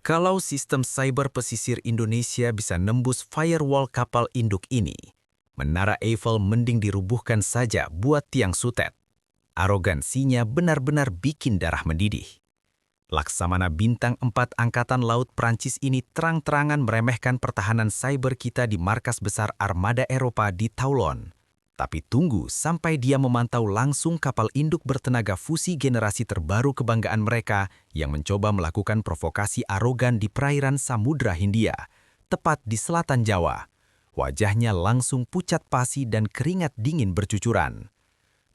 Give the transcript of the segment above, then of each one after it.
Kalau sistem cyber pesisir Indonesia bisa nembus firewall kapal induk ini, Menara Eiffel mending dirubuhkan saja buat tiang sutet. Arogansinya benar-benar bikin darah mendidih. Laksamana Bintang 4 Angkatan Laut Prancis ini terang-terangan meremehkan pertahanan cyber kita di markas besar Armada Eropa di Toulon. Tapi tunggu sampai dia memantau langsung kapal induk bertenaga fusi generasi terbaru kebanggaan mereka yang mencoba melakukan provokasi arogan di perairan Samudra Hindia, tepat di selatan Jawa. Wajahnya langsung pucat pasi dan keringat dingin bercucuran.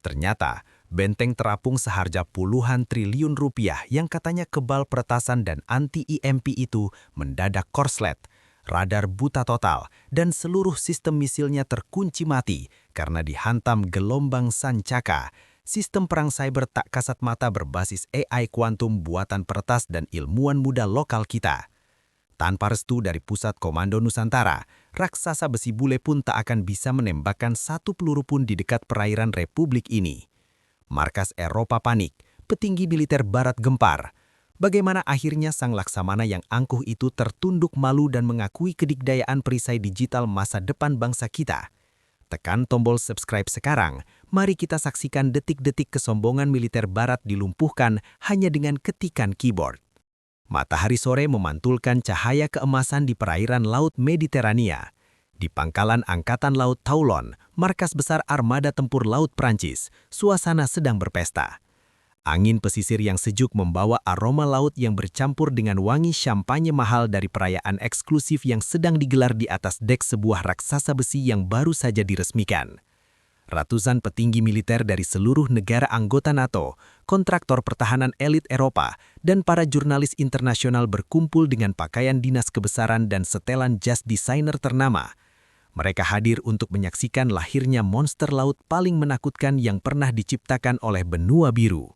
Ternyata, benteng terapung seharga puluhan triliun rupiah yang katanya kebal peretasan dan anti-EMP itu mendadak korslet, radar buta total, dan seluruh sistem misilnya terkunci mati karena dihantam gelombang sancaka, sistem perang cyber tak kasat mata berbasis AI kuantum buatan peretas dan ilmuwan muda lokal kita. Tanpa restu dari Pusat Komando Nusantara, raksasa besi bule pun tak akan bisa menembakkan satu peluru pun di dekat perairan Republik ini. Markas Eropa panik, petinggi militer Barat gempar. Bagaimana akhirnya sang Laksamana yang angkuh itu tertunduk malu dan mengakui kedikdayaan perisai digital masa depan bangsa kita? Tekan tombol subscribe sekarang, mari kita saksikan detik-detik kesombongan militer Barat dilumpuhkan hanya dengan ketikan keyboard. Matahari sore memantulkan cahaya keemasan di perairan Laut Mediterania. Di pangkalan Angkatan Laut Toulon, markas besar Armada Tempur Laut Prancis, suasana sedang berpesta. Angin pesisir yang sejuk membawa aroma laut yang bercampur dengan wangi champagne mahal dari perayaan eksklusif yang sedang digelar di atas dek sebuah raksasa besi yang baru saja diresmikan. Ratusan petinggi militer dari seluruh negara anggota NATO, kontraktor pertahanan elit Eropa, dan para jurnalis internasional berkumpul dengan pakaian dinas kebesaran dan setelan jas desainer ternama. Mereka hadir untuk menyaksikan lahirnya monster laut paling menakutkan yang pernah diciptakan oleh benua biru.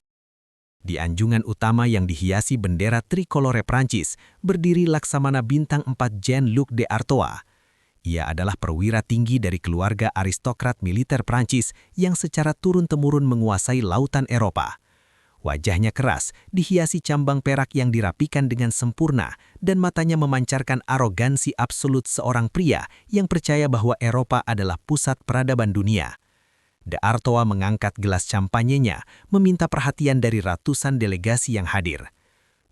Di anjungan utama yang dihiasi bendera trikolore Prancis, berdiri Laksamana Bintang 4 Jean-Luc D'Artois. Ia adalah perwira tinggi dari keluarga aristokrat militer Prancis yang secara turun-temurun menguasai lautan Eropa. Wajahnya keras, dihiasi cambang perak yang dirapikan dengan sempurna, dan matanya memancarkan arogansi absolut seorang pria yang percaya bahwa Eropa adalah pusat peradaban dunia. D'Artois mengangkat gelas champagne-nya, meminta perhatian dari ratusan delegasi yang hadir.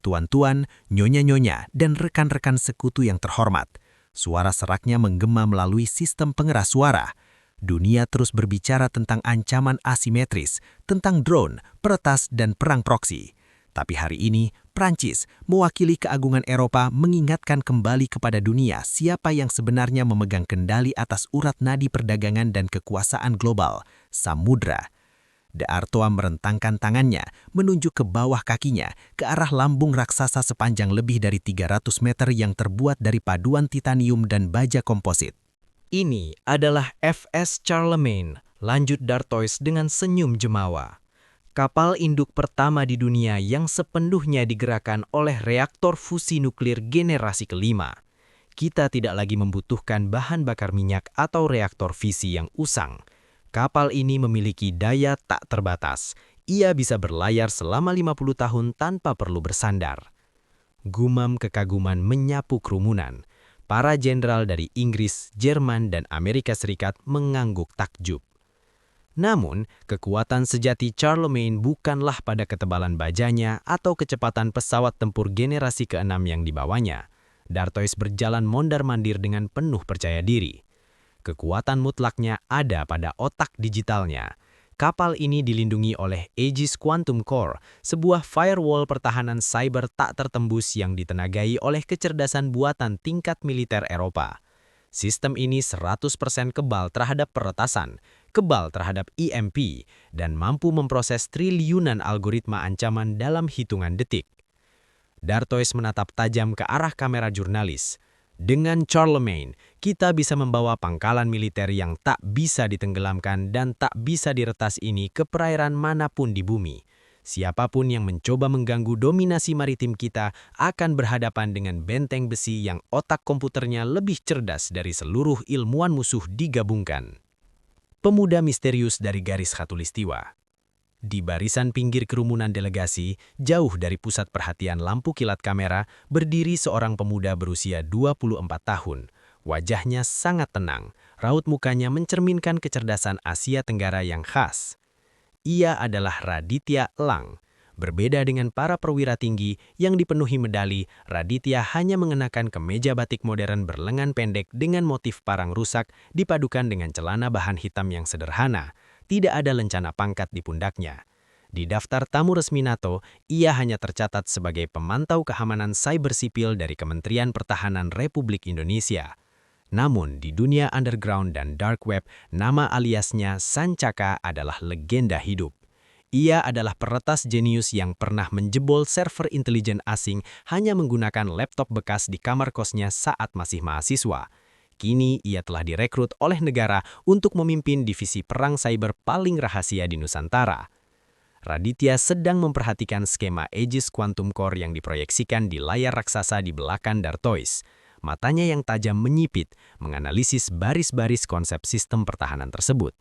Tuan-tuan, nyonya-nyonya, dan rekan-rekan sekutu yang terhormat. Suara seraknya menggema melalui sistem pengeras suara. Dunia terus berbicara tentang ancaman asimetris, tentang drone, peretas, dan perang proksi. Tapi hari ini, Prancis, mewakili keagungan Eropa, mengingatkan kembali kepada dunia siapa yang sebenarnya memegang kendali atas urat nadi perdagangan dan kekuasaan global, samudra. D'Artois merentangkan tangannya, menunjuk ke bawah kakinya, ke arah lambung raksasa sepanjang lebih dari 300 meter yang terbuat dari paduan titanium dan baja komposit. Ini adalah FS Charlemagne, lanjut D'Artois dengan senyum jemawa. Kapal induk pertama di dunia yang sepenuhnya digerakkan oleh reaktor fusi nuklir generasi kelima. Kita tidak lagi membutuhkan bahan bakar minyak atau reaktor fisi yang usang. Kapal ini memiliki daya tak terbatas. Ia bisa berlayar selama 50 tahun tanpa perlu bersandar. Gumam kekaguman menyapu kerumunan. Para jenderal dari Inggris, Jerman, dan Amerika Serikat mengangguk takjub. Namun, kekuatan sejati Charlemagne bukanlah pada ketebalan bajanya atau kecepatan pesawat tempur generasi ke-6 yang dibawanya. D'Artois berjalan mondar-mandir dengan penuh percaya diri. Kekuatan mutlaknya ada pada otak digitalnya. Kapal ini dilindungi oleh Aegis Quantum Core, sebuah firewall pertahanan cyber tak tertembus yang ditenagai oleh kecerdasan buatan tingkat militer Eropa. Sistem ini 100% kebal terhadap peretasan, kebal terhadap EMP, dan mampu memproses triliunan algoritma ancaman dalam hitungan detik. D'Artois menatap tajam ke arah kamera jurnalis. Dengan Charlemagne, kita bisa membawa pangkalan militer yang tak bisa ditenggelamkan dan tak bisa diretas ini ke perairan manapun di bumi. Siapapun yang mencoba mengganggu dominasi maritim kita akan berhadapan dengan benteng besi yang otak komputernya lebih cerdas dari seluruh ilmuwan musuh digabungkan. Pemuda misterius dari garis khatulistiwa. Di barisan pinggir kerumunan delegasi, jauh dari pusat perhatian lampu kilat kamera, berdiri seorang pemuda berusia 24 tahun. Wajahnya sangat tenang, raut mukanya mencerminkan kecerdasan Asia Tenggara yang khas. Ia adalah Raditya Elang. Berbeda dengan para perwira tinggi yang dipenuhi medali, Raditya hanya mengenakan kemeja batik modern berlengan pendek dengan motif parang rusak dipadukan dengan celana bahan hitam yang sederhana. Tidak ada lencana pangkat di pundaknya. Di daftar tamu resmi NATO, ia hanya tercatat sebagai pemantau keamanan cyber sipil dari Kementerian Pertahanan Republik Indonesia. Namun, di dunia underground dan dark web, nama aliasnya Sancaka adalah legenda hidup. Ia adalah peretas jenius yang pernah menjebol server intelijen asing hanya menggunakan laptop bekas di kamar kosnya saat masih mahasiswa. Kini ia telah direkrut oleh negara untuk memimpin divisi perang cyber paling rahasia di Nusantara. Raditya sedang memperhatikan skema Aegis Quantum Core yang diproyeksikan di layar raksasa di belakang Dartois. Matanya yang tajam menyipit, menganalisis baris-baris konsep sistem pertahanan tersebut.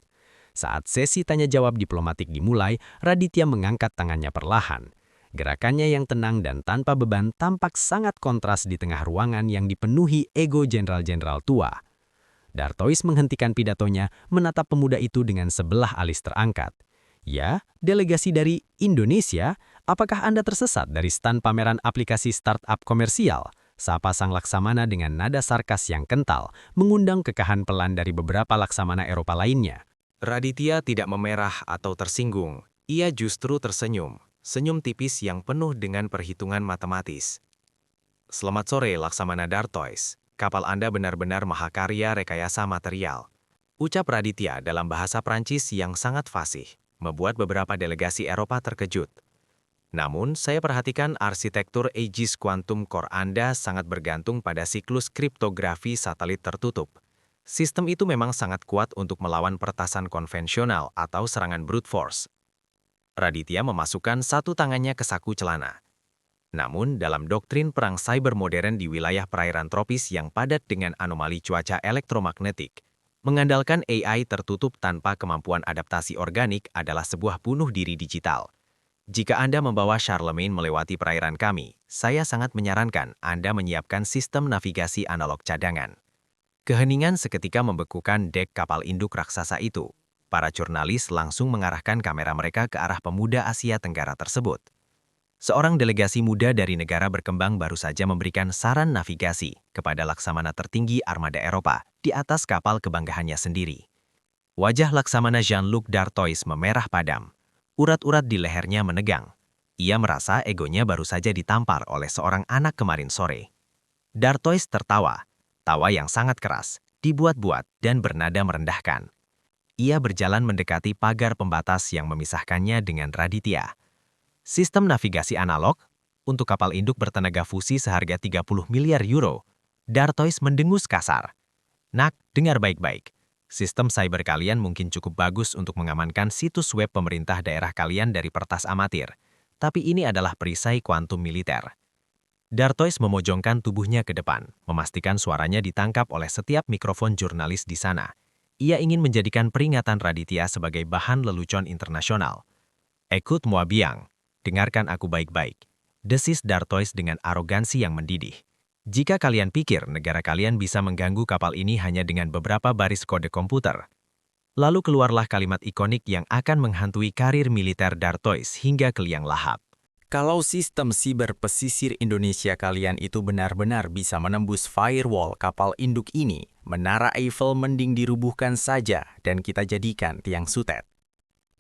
Saat sesi tanya-jawab diplomatik dimulai, Raditya mengangkat tangannya perlahan. Gerakannya yang tenang dan tanpa beban tampak sangat kontras di tengah ruangan yang dipenuhi ego jenderal-jenderal tua. Dartois menghentikan pidatonya, menatap pemuda itu dengan sebelah alis terangkat. Ya, delegasi dari Indonesia, apakah Anda tersesat dari stand pameran aplikasi startup komersial? Sapa sang laksamana dengan nada sarkas yang kental, mengundang kekahan pelan dari beberapa laksamana Eropa lainnya. Raditya tidak memerah atau tersinggung. Ia justru tersenyum. Senyum tipis yang penuh dengan perhitungan matematis. Selamat sore, Laksamana Dartois. Kapal Anda benar-benar mahakarya rekayasa material. Ucap Raditya dalam bahasa Prancis yang sangat fasih, membuat beberapa delegasi Eropa terkejut. Namun, saya perhatikan arsitektur Aegis Quantum Core Anda sangat bergantung pada siklus kriptografi satelit tertutup. Sistem itu memang sangat kuat untuk melawan pertasan konvensional atau serangan brute force. Raditya memasukkan satu tangannya ke saku celana. Namun, dalam doktrin perang cyber modern di wilayah perairan tropis yang padat dengan anomali cuaca elektromagnetik, mengandalkan AI tertutup tanpa kemampuan adaptasi organik adalah sebuah bunuh diri digital. Jika Anda membawa Charlemagne melewati perairan kami, saya sangat menyarankan Anda menyiapkan sistem navigasi analog cadangan. Keheningan seketika membekukan dek kapal induk raksasa itu. Para jurnalis langsung mengarahkan kamera mereka ke arah pemuda Asia Tenggara tersebut. Seorang delegasi muda dari negara berkembang baru saja memberikan saran navigasi kepada laksamana tertinggi armada Eropa di atas kapal kebanggaannya sendiri. Wajah Laksamana Jean-Luc Dartois memerah padam. Urat-urat di lehernya menegang. Ia merasa egonya baru saja ditampar oleh seorang anak kemarin sore. Dartois tertawa. Tawa yang sangat keras, dibuat-buat dan bernada merendahkan. Ia berjalan mendekati pagar pembatas yang memisahkannya dengan Raditya. Sistem navigasi analog untuk kapal induk bertenaga fusi seharga 30 miliar euro. Dartois mendengus kasar. Nak, dengar baik-baik. Sistem cyber kalian mungkin cukup bagus untuk mengamankan situs web pemerintah daerah kalian dari pertas amatir. Tapi ini adalah perisai kuantum militer. Dartois memojongkan tubuhnya ke depan, memastikan suaranya ditangkap oleh setiap mikrofon jurnalis di sana. Ia ingin menjadikan peringatan Raditya sebagai bahan lelucon internasional. Écoute-moi bien, dengarkan aku baik-baik. Desis Dartois dengan arogansi yang mendidih. Jika kalian pikir negara kalian bisa mengganggu kapal ini hanya dengan beberapa baris kode komputer, lalu keluarlah kalimat ikonik yang akan menghantui karir militer Dartois hingga ke liang lahap. Kalau sistem siber pesisir Indonesia kalian itu benar-benar bisa menembus firewall kapal induk ini, Menara Eiffel mending dirubuhkan saja dan kita jadikan tiang sutet.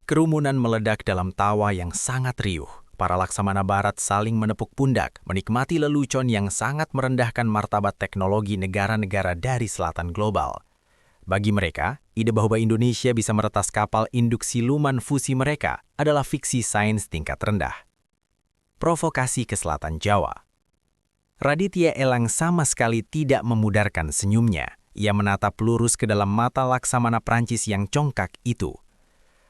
Kerumunan meledak dalam tawa yang sangat riuh. Para laksamana barat saling menepuk pundak, menikmati lelucon yang sangat merendahkan martabat teknologi negara-negara dari selatan global. Bagi mereka, ide bahwa Indonesia bisa meretas kapal induk siluman fusi mereka adalah fiksi sains tingkat rendah. Provokasi ke selatan Jawa. Raditya Elang sama sekali tidak memudarkan senyumnya. Ia menatap lurus ke dalam mata laksamana Prancis yang congkak itu.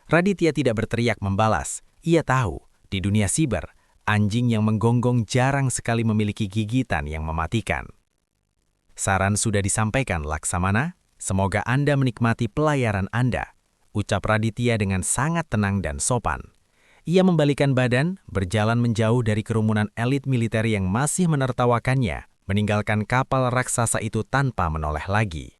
Raditya tidak berteriak membalas. Ia tahu, di dunia siber, anjing yang menggonggong jarang sekali memiliki gigitan yang mematikan. Saran sudah disampaikan, Laksamana. Semoga Anda menikmati pelayaran Anda, ucap Raditya dengan sangat tenang dan sopan. Ia membalikan badan, berjalan menjauh dari kerumunan elit militer yang masih menertawakannya, meninggalkan kapal raksasa itu tanpa menoleh lagi.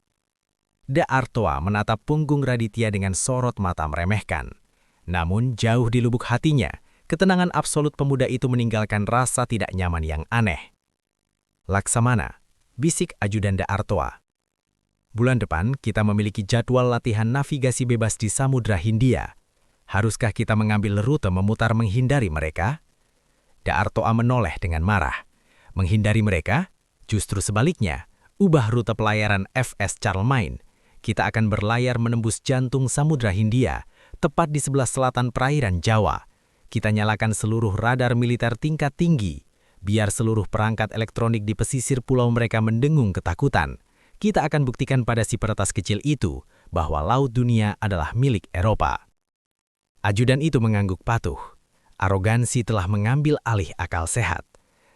Da Artois menatap punggung Raditya dengan sorot mata meremehkan. Namun jauh di lubuk hatinya, ketenangan absolut pemuda itu meninggalkan rasa tidak nyaman yang aneh. "Laksamana," bisik ajudan Da Artois. "Bulan depan kita memiliki jadwal latihan navigasi bebas di Samudra Hindia. Haruskah kita mengambil rute memutar menghindari mereka?" Da Artois menoleh dengan marah. "Menghindari mereka? Justru sebaliknya, ubah rute pelayaran FS Charlemagne. Kita akan berlayar menembus jantung Samudra Hindia, tepat di sebelah selatan perairan Jawa. Kita nyalakan seluruh radar militer tingkat tinggi, biar seluruh perangkat elektronik di pesisir pulau mereka mendengung ketakutan. Kita akan buktikan pada si peretas kecil itu bahwa laut dunia adalah milik Eropa." Ajudan itu mengangguk patuh. Arogansi telah mengambil alih akal sehat.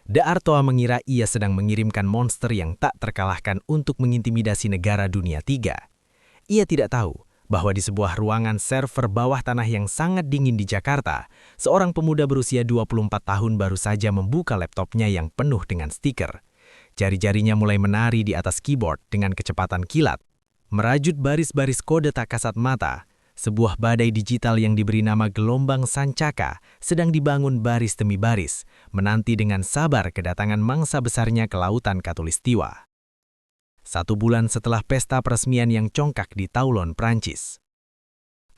Da Artois mengira ia sedang mengirimkan monster yang tak terkalahkan untuk mengintimidasi negara dunia tiga. Ia tidak tahu bahwa di sebuah ruangan server bawah tanah yang sangat dingin di Jakarta, seorang pemuda berusia 24 tahun baru saja membuka laptopnya yang penuh dengan stiker. Jari-jarinya mulai menari di atas keyboard dengan kecepatan kilat, merajut baris-baris kode tak kasat mata. Sebuah badai digital yang diberi nama gelombang sancaka sedang dibangun baris demi baris, menanti dengan sabar kedatangan mangsa besarnya ke lautan Katulistiwa. 1 bulan setelah pesta peresmian yang congkak di Toulon, Prancis.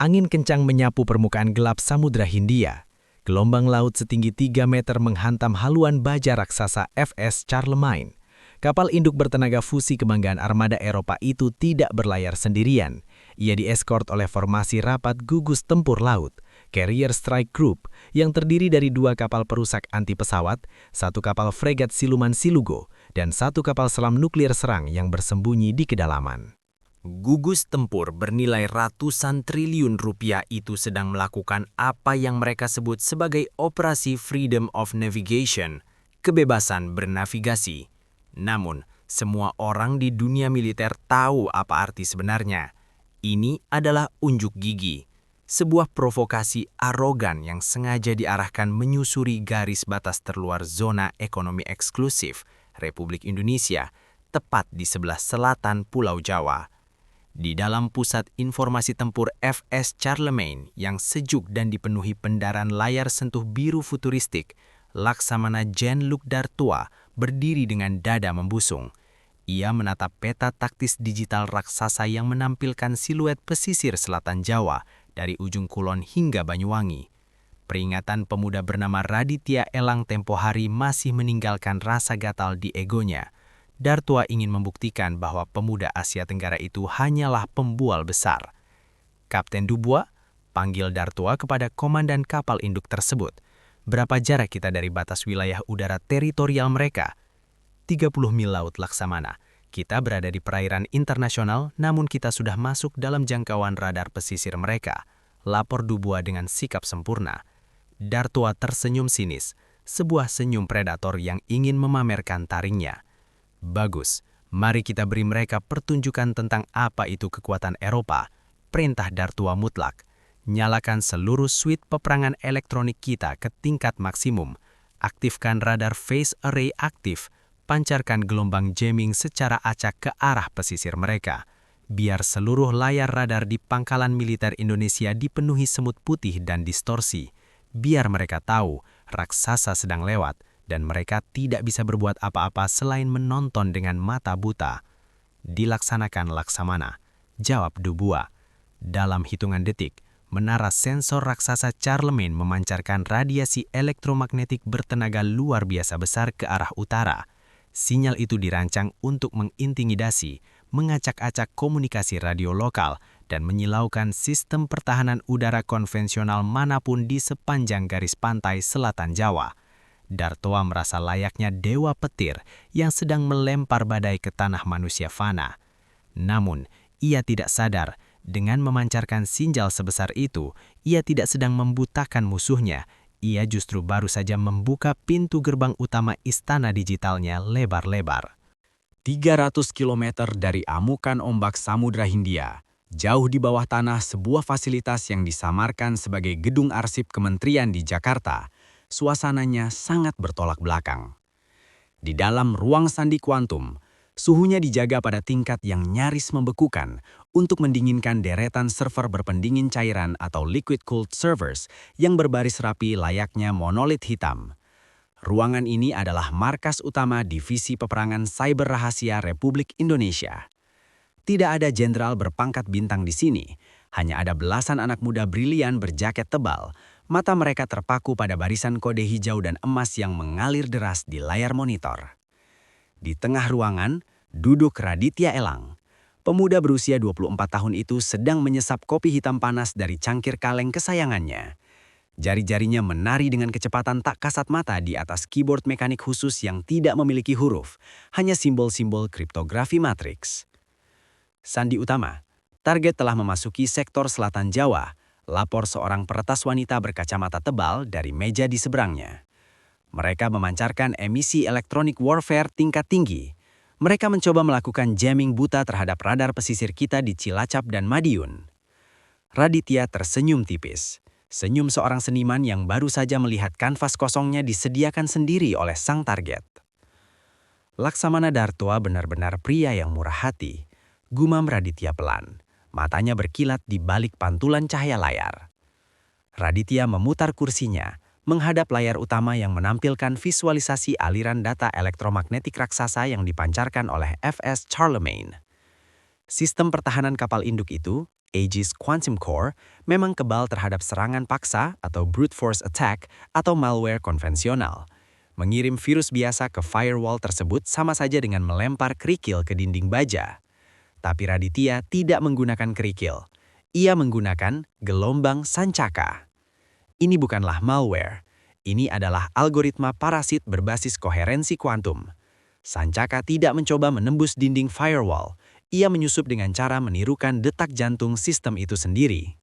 Angin kencang menyapu permukaan gelap Samudra Hindia. Gelombang laut setinggi 3 meter menghantam haluan baja raksasa FS Charlemagne. Kapal induk bertenaga fusi kebanggaan armada Eropa itu tidak berlayar sendirian. Ia dieskort oleh formasi rapat gugus tempur laut, Carrier Strike Group, yang terdiri dari 2 kapal perusak anti pesawat, 1 kapal fregat siluman Silugo, dan 1 kapal selam nuklir serang yang bersembunyi di kedalaman. Gugus tempur bernilai ratusan triliun rupiah itu sedang melakukan apa yang mereka sebut sebagai Operasi Freedom of Navigation, kebebasan bernavigasi. Namun, semua orang di dunia militer tahu apa arti sebenarnya. Ini adalah unjuk gigi, sebuah provokasi arogan yang sengaja diarahkan menyusuri garis batas terluar zona ekonomi eksklusif Republik Indonesia, tepat di sebelah selatan Pulau Jawa. Di dalam pusat informasi tempur FS Charlemagne yang sejuk dan dipenuhi pendaran layar sentuh biru futuristik, Laksamana Jean-Luc Dartois berdiri dengan dada membusung. Ia menatap peta taktis digital raksasa yang menampilkan siluet pesisir selatan Jawa dari ujung Kulon hingga Banyuwangi. Peringatan pemuda bernama Raditya Elang tempo hari masih meninggalkan rasa gatal di egonya. Dartois ingin membuktikan bahwa pemuda Asia Tenggara itu hanyalah pembual besar. "Kapten Dubois," panggil Dartois kepada komandan kapal induk tersebut. "Berapa jarak kita dari batas wilayah udara teritorial mereka?" 30 mil laut, Laksamana. Kita berada di perairan internasional, namun kita sudah masuk dalam jangkauan radar pesisir mereka, lapor Dubois dengan sikap sempurna. Dartois tersenyum sinis, sebuah senyum predator yang ingin memamerkan taringnya. "Bagus, mari kita beri mereka pertunjukan tentang apa itu kekuatan Eropa," perintah Dartois mutlak. "Nyalakan seluruh suite peperangan elektronik kita ke tingkat maksimum. Aktifkan radar phase array aktif. Pancarkan gelombang jamming secara acak ke arah pesisir mereka. Biar seluruh layar radar di pangkalan militer Indonesia dipenuhi semut putih dan distorsi. Biar mereka tahu raksasa sedang lewat dan mereka tidak bisa berbuat apa-apa selain menonton dengan mata buta." "Dilaksanakan, Laksamana," jawab Dubois. Dalam hitungan detik, menara sensor raksasa Charlemagne memancarkan radiasi elektromagnetik bertenaga luar biasa besar ke arah utara. Sinyal itu dirancang untuk mengintimidasi, mengacak-acak komunikasi radio lokal, dan menyilaukan sistem pertahanan udara konvensional manapun di sepanjang garis pantai selatan Jawa. Dartois merasa layaknya dewa petir yang sedang melempar badai ke tanah manusia fana. Namun, ia tidak sadar, dengan memancarkan sinjal sebesar itu, ia tidak sedang membutakan musuhnya. Ia justru baru saja membuka pintu gerbang utama istana digitalnya lebar-lebar. 300 km dari amukan ombak Samudra Hindia, Jauh di bawah tanah sebuah fasilitas yang disamarkan sebagai gedung arsip kementerian di Jakarta, suasananya sangat bertolak belakang. Di dalam ruang sandi kuantum, suhunya dijaga pada tingkat yang nyaris membekukan untuk mendinginkan deretan server berpendingin cairan atau liquid-cooled servers yang berbaris rapi layaknya monolit hitam. Ruangan ini adalah markas utama Divisi Peperangan Cyber Rahasia Republik Indonesia. Tidak ada jenderal berpangkat bintang di sini, hanya ada belasan anak muda brilian berjaket tebal. Mata mereka terpaku pada barisan kode hijau dan emas yang mengalir deras di layar monitor. Di tengah ruangan, duduk Raditya Elang. Pemuda berusia 24 tahun itu sedang menyesap kopi hitam panas dari cangkir kaleng kesayangannya. Jari-jarinya menari dengan kecepatan tak kasat mata di atas keyboard mekanik khusus yang tidak memiliki huruf, hanya simbol-simbol kriptografi matriks. Sandi utama, target telah memasuki sektor selatan Jawa, lapor seorang peretas wanita berkacamata tebal dari meja di seberangnya. Mereka memancarkan emisi elektronik warfare tingkat tinggi. Mereka mencoba melakukan jamming buta terhadap radar pesisir kita di Cilacap dan Madiun. Raditya tersenyum tipis. Senyum seorang seniman yang baru saja melihat kanvas kosongnya disediakan sendiri oleh sang target. Laksamana Dartoa benar-benar pria yang murah hati. Gumam Raditya pelan, matanya berkilat di balik pantulan cahaya layar. Raditya memutar kursinya, menghadap layar utama yang menampilkan visualisasi aliran data elektromagnetik raksasa yang dipancarkan oleh FS Charlemagne. Sistem pertahanan kapal induk itu, Aegis Quantum Core, memang kebal terhadap serangan paksa atau brute force attack atau malware konvensional. Mengirim virus biasa ke firewall tersebut sama saja dengan melempar kerikil ke dinding baja. Tapi Raditya tidak menggunakan kerikil. Ia menggunakan gelombang sancaka. Ini bukanlah malware. Ini adalah algoritma parasit berbasis koherensi kuantum. Sancaka tidak mencoba menembus dinding firewall. Ia menyusup dengan cara menirukan detak jantung sistem itu sendiri.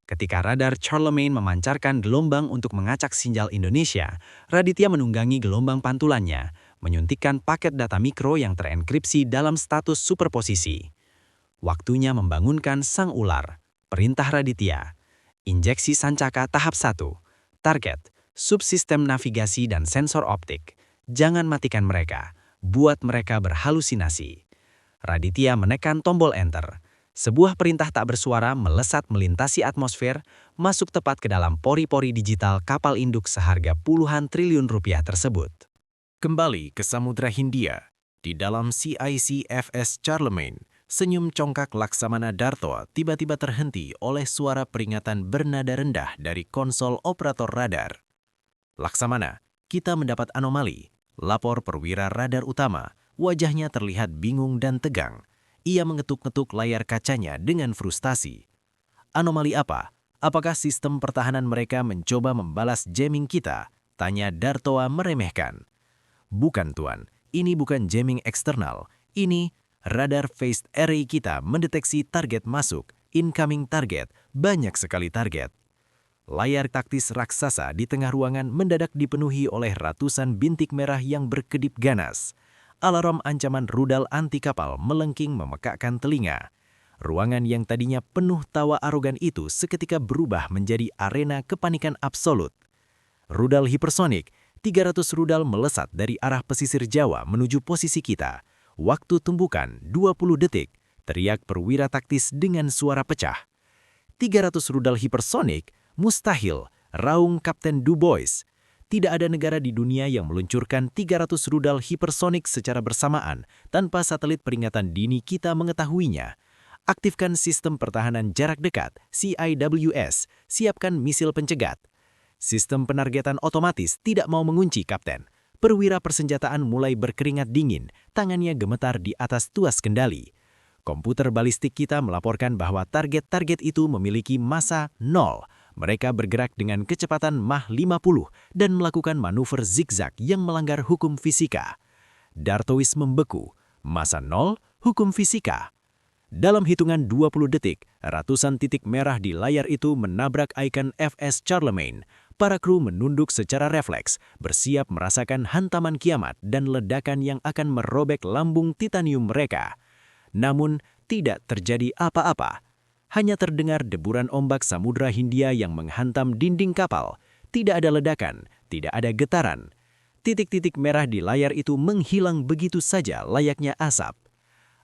Ketika radar Charlemagne memancarkan gelombang untuk mengacak sinjal Indonesia, Raditya menunggangi gelombang pantulannya, menyuntikkan paket data mikro yang terenkripsi dalam status superposisi. Waktunya membangunkan sang ular. Perintah Raditya. Injeksi sancaka tahap 1. Target, subsistem navigasi dan sensor optik. Jangan matikan mereka. Buat mereka berhalusinasi. Raditya menekan tombol enter. Sebuah perintah tak bersuara melesat melintasi atmosfer, masuk tepat ke dalam pori-pori digital kapal induk seharga puluhan triliun rupiah tersebut. Kembali ke Samudra Hindia. Di dalam CIC-FS Charlemagne, senyum congkak Laksamana Dartoa tiba-tiba terhenti oleh suara peringatan bernada rendah dari konsol operator radar. Laksamana, kita mendapat anomali. Lapor perwira radar utama. Wajahnya terlihat bingung dan tegang. Ia mengetuk-ngetuk layar kacanya dengan frustasi. Anomali apa? Apakah sistem pertahanan mereka mencoba membalas jamming kita? Tanya Dartoa meremehkan. Bukan tuan, ini bukan jamming eksternal. Ini radar phased array kita mendeteksi target masuk, incoming target, banyak sekali target. Layar taktis raksasa di tengah ruangan mendadak dipenuhi oleh ratusan bintik merah yang berkedip ganas. Alarm ancaman rudal anti kapal melengking memekakkan telinga. Ruangan yang tadinya penuh tawa arogan itu seketika berubah menjadi arena kepanikan absolut. Rudal hipersonik, 300 rudal melesat dari arah pesisir Jawa menuju posisi kita. Waktu tumbukan 20 detik, teriak perwira taktis dengan suara pecah. 300 rudal hipersonik? Mustahil, raung Kapten Du Bois. Tidak ada negara di dunia yang meluncurkan 300 rudal hipersonik secara bersamaan tanpa satelit peringatan dini kita mengetahuinya. Aktifkan sistem pertahanan jarak dekat, CIWS, siapkan misil pencegat. Sistem penargetan otomatis tidak mau mengunci, Kapten. Perwira persenjataan mulai berkeringat dingin, tangannya gemetar di atas tuas kendali. Komputer balistik kita melaporkan bahwa target-target itu memiliki massa 0. Mereka bergerak dengan kecepatan Mach 50 dan melakukan manuver zigzag yang melanggar hukum fisika. Dartois membeku. Massa 0, hukum fisika. Dalam hitungan 20 detik, ratusan titik merah di layar itu menabrak ikon FS Charlemagne. Para kru menunduk secara refleks, bersiap merasakan hantaman kiamat dan ledakan yang akan merobek lambung titanium mereka. Namun, tidak terjadi apa-apa. Hanya terdengar deburan ombak Samudra Hindia yang menghantam dinding kapal. Tidak ada ledakan, tidak ada getaran. Titik-titik merah di layar itu menghilang begitu saja layaknya asap.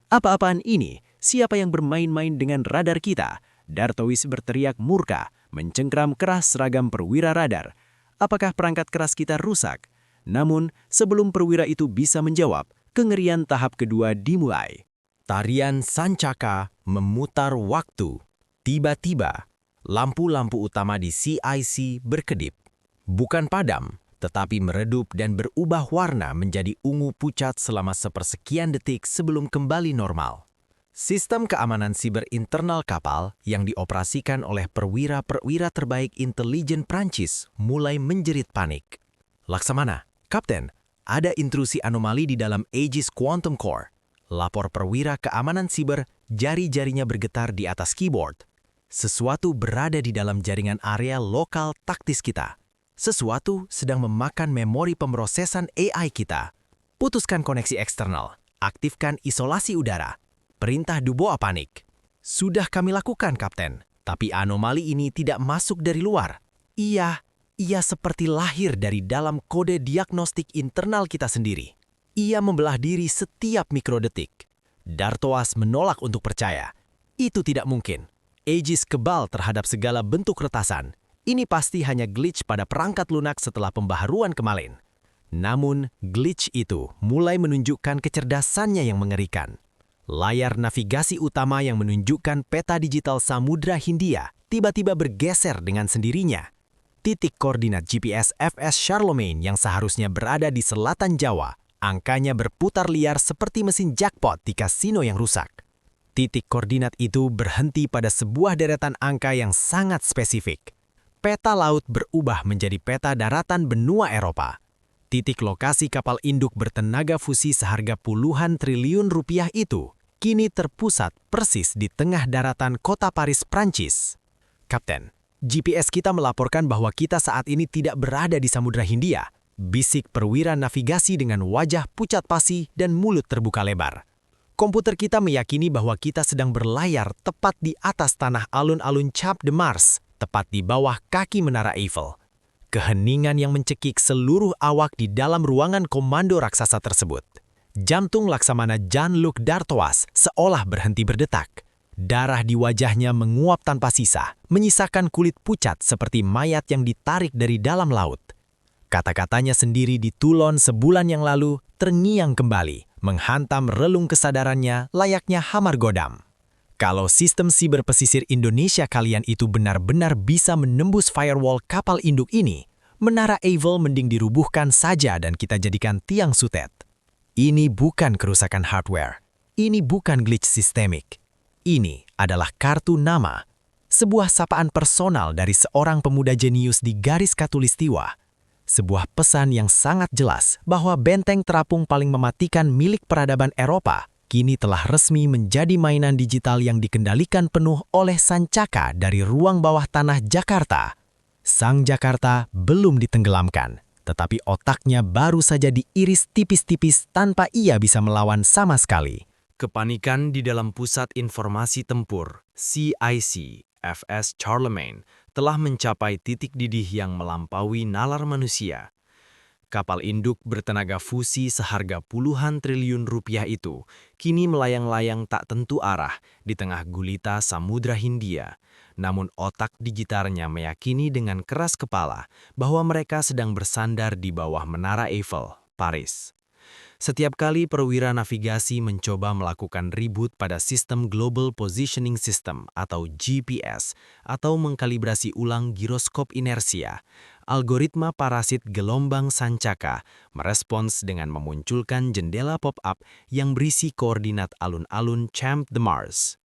Apa-apaan ini? Siapa yang bermain-main dengan radar kita? Dartois berteriak murka, mencengkram keras seragam perwira radar. Apakah perangkat keras kita rusak? Namun, sebelum perwira itu bisa menjawab, kengerian tahap kedua dimulai. Tarian Sancaka memutar waktu. Tiba-tiba, lampu-lampu utama di CIC berkedip. Bukan padam, tetapi meredup dan berubah warna menjadi ungu pucat selama sepersekian detik sebelum kembali normal. Sistem keamanan siber internal kapal yang dioperasikan oleh perwira-perwira terbaik intelijen Prancis mulai menjerit panik. Laksamana, Kapten, ada intrusi anomali di dalam Aegis Quantum Core. Lapor perwira keamanan siber, jari-jarinya bergetar di atas keyboard. Sesuatu berada di dalam jaringan area lokal taktis kita. Sesuatu sedang memakan memori pemrosesan AI kita. Putuskan koneksi eksternal, aktifkan isolasi udara. Perintah Dubois panik. Sudah kami lakukan, Kapten, tapi anomali ini tidak masuk dari luar. Ia seperti lahir dari dalam kode diagnostik internal kita sendiri. Ia membelah diri setiap mikrodetik. Dartois menolak untuk percaya. Itu tidak mungkin. Aegis kebal terhadap segala bentuk retasan. Ini pasti hanya glitch pada perangkat lunak setelah pembaharuan kemarin. Namun, glitch itu mulai menunjukkan kecerdasannya yang mengerikan. Layar navigasi utama yang menunjukkan peta digital Samudra Hindia tiba-tiba bergeser dengan sendirinya. Titik koordinat GPS FS Charlemagne yang seharusnya berada di selatan Jawa, angkanya berputar liar seperti mesin jackpot di kasino yang rusak. Titik koordinat itu berhenti pada sebuah deretan angka yang sangat spesifik. Peta laut berubah menjadi peta daratan benua Eropa. Titik lokasi kapal induk bertenaga fusi seharga puluhan triliun rupiah itu kini terpusat persis di tengah daratan kota Paris, Prancis. Kapten, GPS kita melaporkan bahwa kita saat ini tidak berada di Samudra Hindia. Bisik perwira navigasi dengan wajah pucat pasi dan mulut terbuka lebar. Komputer kita meyakini bahwa kita sedang berlayar tepat di atas tanah alun-alun Champ de Mars, tepat di bawah kaki Menara Eiffel. Keheningan yang mencekik seluruh awak di dalam ruangan komando raksasa tersebut. Jantung Laksamana Jean-Luc Dartois seolah berhenti berdetak. Darah di wajahnya menguap tanpa sisa, menyisakan kulit pucat seperti mayat yang ditarik dari dalam laut. Kata-katanya sendiri ditulon sebulan yang lalu terngiang kembali, menghantam relung kesadarannya layaknya hamar godam. Kalau sistem siber pesisir Indonesia kalian itu benar-benar bisa menembus firewall kapal induk ini, Menara Eiffel mending dirubuhkan saja dan kita jadikan tiang sutet. Ini bukan kerusakan hardware. Ini bukan glitch sistemik. Ini adalah kartu nama, sebuah sapaan personal dari seorang pemuda jenius di garis khatulistiwa. Sebuah pesan yang sangat jelas bahwa benteng terapung paling mematikan milik peradaban Eropa kini telah resmi menjadi mainan digital yang dikendalikan penuh oleh Sancaka dari ruang bawah tanah Jakarta. Sang Jakarta belum ditenggelamkan, tetapi otaknya baru saja diiris tipis-tipis tanpa ia bisa melawan sama sekali. Kepanikan di dalam Pusat Informasi Tempur, CIC, FS Charlemagne, telah mencapai titik didih yang melampaui nalar manusia. Kapal induk bertenaga fusi seharga puluhan triliun rupiah itu kini melayang-layang tak tentu arah di tengah gulita Samudra Hindia. Namun otak digitalnya meyakini dengan keras kepala bahwa mereka sedang bersandar di bawah Menara Eiffel, Paris. Setiap kali perwira navigasi mencoba melakukan reboot pada sistem Global Positioning System atau GPS atau mengkalibrasi ulang giroskop inersia, algoritma parasit gelombang Sancaka merespons dengan memunculkan jendela pop-up yang berisi koordinat alun-alun Champ de Mars.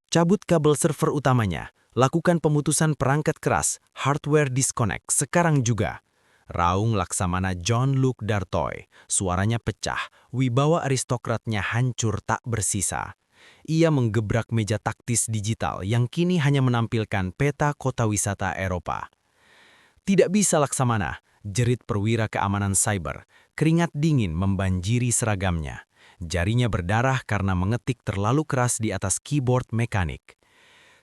Cabut kabel server utamanya, lakukan pemutusan perangkat keras, hardware disconnect sekarang juga. Raung Laksamana Jean-Luc Dartois, suaranya pecah, wibawa aristokratnya hancur tak bersisa. Ia menggebrak meja taktis digital yang kini hanya menampilkan peta kota wisata Eropa. Tidak bisa Laksamana, jerit perwira keamanan cyber, keringat dingin membanjiri seragamnya. Jarinya berdarah karena mengetik terlalu keras di atas keyboard mekanik.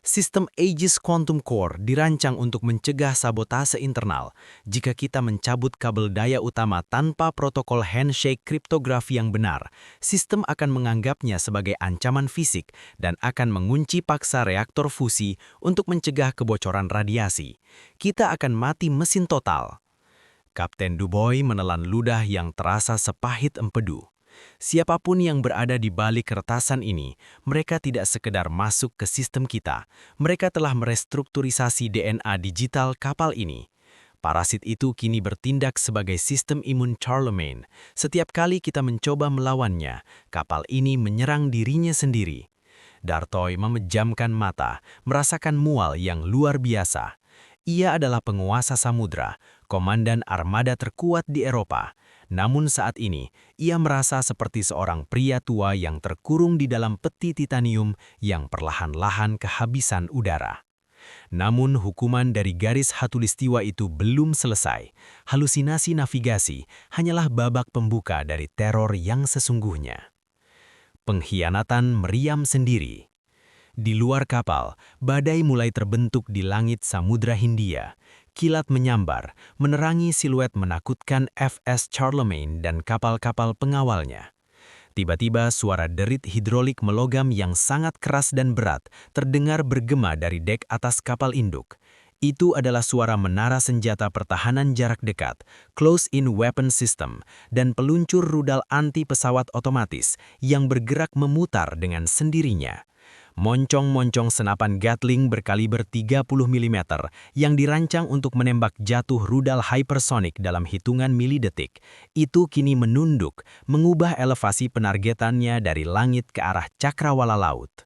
Sistem Aegis Quantum Core dirancang untuk mencegah sabotase internal. Jika kita mencabut kabel daya utama tanpa protokol handshake kriptografi yang benar, sistem akan menganggapnya sebagai ancaman fisik dan akan mengunci paksa reaktor fusi untuk mencegah kebocoran radiasi. Kita akan mati mesin total. Kapten Dubois menelan ludah yang terasa sepahit empedu. Siapapun yang berada di balik kertasan ini, mereka tidak sekedar masuk ke sistem kita, mereka telah merestrukturisasi DNA digital kapal ini. Parasit itu kini bertindak sebagai sistem imun Charlemagne. Setiap kali kita mencoba melawannya, kapal ini menyerang dirinya sendiri. Dartoy memejamkan mata, merasakan mual yang luar biasa. Ia adalah penguasa samudra, komandan armada terkuat di Eropa. Namun saat ini, ia merasa seperti seorang pria tua yang terkurung di dalam peti titanium yang perlahan-lahan kehabisan udara. Namun hukuman dari garis khatulistiwa itu belum selesai. Halusinasi navigasi hanyalah babak pembuka dari teror yang sesungguhnya. Pengkhianatan meriam sendiri. Di luar kapal, badai mulai terbentuk di langit Samudra Hindia. Kilat menyambar, menerangi siluet menakutkan FS Charlemagne dan kapal-kapal pengawalnya. Tiba-tiba suara derit hidrolik melogam yang sangat keras dan berat terdengar bergema dari dek atas kapal induk. Itu adalah suara menara senjata pertahanan jarak dekat, close-in weapon system, dan peluncur rudal anti pesawat otomatis yang bergerak memutar dengan sendirinya. Moncong-moncong senapan Gatling berkaliber 30 mm yang dirancang untuk menembak jatuh rudal hypersonic dalam hitungan milidetik, itu kini menunduk, mengubah elevasi penargetannya dari langit ke arah cakrawala laut.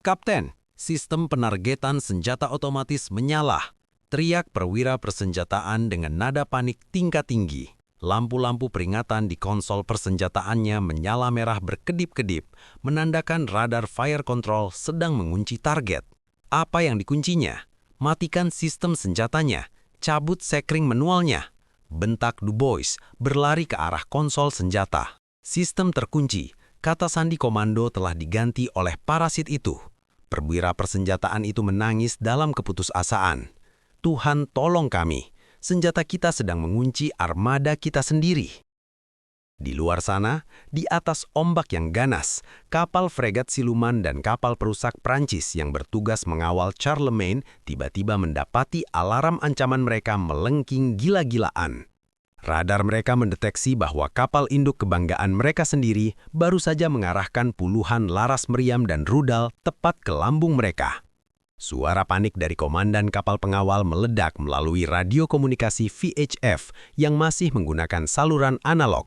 Kapten, sistem penargetan senjata otomatis menyala, teriak perwira persenjataan dengan nada panik tingkat tinggi. Lampu-lampu peringatan di konsol persenjataannya menyala merah berkedip-kedip, menandakan radar fire control sedang mengunci target. Apa yang dikuncinya? Matikan sistem senjatanya, cabut sekring manualnya. Bentak Dubois berlari ke arah konsol senjata. Sistem terkunci, kata sandi komando telah diganti oleh parasit itu. Perwira persenjataan itu menangis dalam keputusasaan. Tuhan tolong kami. Senjata kita sedang mengunci armada kita sendiri. Di luar sana, di atas ombak yang ganas, kapal fregat siluman dan kapal perusak Prancis yang bertugas mengawal Charlemagne tiba-tiba mendapati alarm ancaman mereka melengking gila-gilaan. Radar mereka mendeteksi bahwa kapal induk kebanggaan mereka sendiri baru saja mengarahkan puluhan laras meriam dan rudal tepat ke lambung mereka. Suara panik dari komandan kapal pengawal meledak melalui radio komunikasi VHF yang masih menggunakan saluran analog.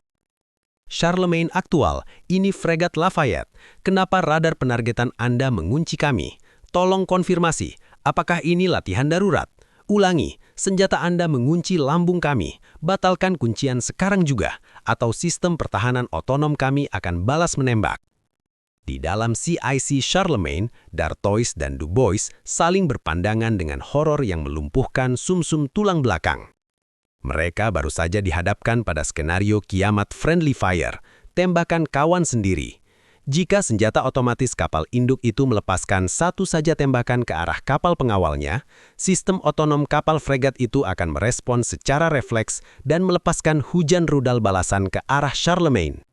Charlemagne aktual, ini fregat Lafayette. Kenapa radar penargetan Anda mengunci kami? Tolong konfirmasi, apakah ini latihan darurat? Ulangi, senjata Anda mengunci lambung kami. Batalkan kuncian sekarang juga, atau sistem pertahanan otonom kami akan balas menembak. Di dalam CIC Charlemagne, Dartois dan Dubois saling berpandangan dengan horor yang melumpuhkan sumsum tulang belakang. Mereka baru saja dihadapkan pada skenario kiamat friendly fire, tembakan kawan sendiri. Jika senjata otomatis kapal induk itu melepaskan satu saja tembakan ke arah kapal pengawalnya, sistem otonom kapal fregat itu akan merespons secara refleks dan melepaskan hujan rudal balasan ke arah Charlemagne.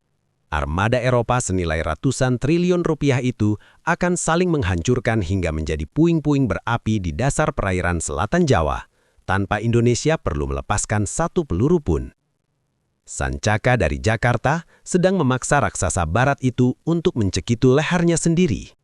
Armada Eropa senilai ratusan triliun rupiah itu akan saling menghancurkan hingga menjadi puing-puing berapi di dasar perairan selatan Jawa, tanpa Indonesia perlu melepaskan satu peluru pun. Sancaka dari Jakarta sedang memaksa raksasa barat itu untuk mencekitu lehernya sendiri.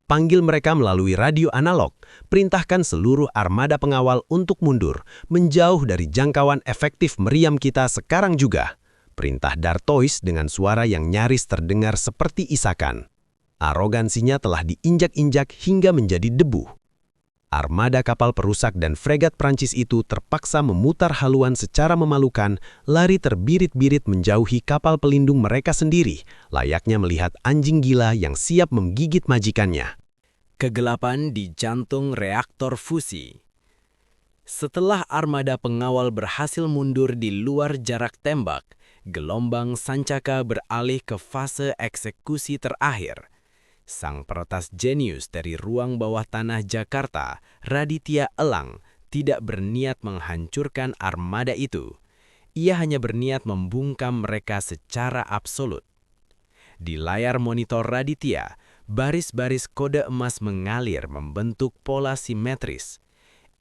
Panggil mereka melalui radio analog, perintahkan seluruh armada pengawal untuk mundur, menjauh dari jangkauan efektif meriam kita sekarang juga. Perintah Dartois dengan suara yang nyaris terdengar seperti isakan. Arogansinya telah diinjak-injak hingga menjadi debu. Armada kapal perusak dan fregat Prancis itu terpaksa memutar haluan secara memalukan, lari terbirit-birit menjauhi kapal pelindung mereka sendiri, layaknya melihat anjing gila yang siap menggigit majikannya. Kegelapan di jantung reaktor fusi. Setelah armada pengawal berhasil mundur di luar jarak tembak, gelombang Sancaka beralih ke fase eksekusi terakhir. Sang peretas jenius dari ruang bawah tanah Jakarta, Raditya Elang, tidak berniat menghancurkan armada itu. Ia hanya berniat membungkam mereka secara absolut. Di layar monitor Raditya, baris-baris kode emas mengalir membentuk pola simetris.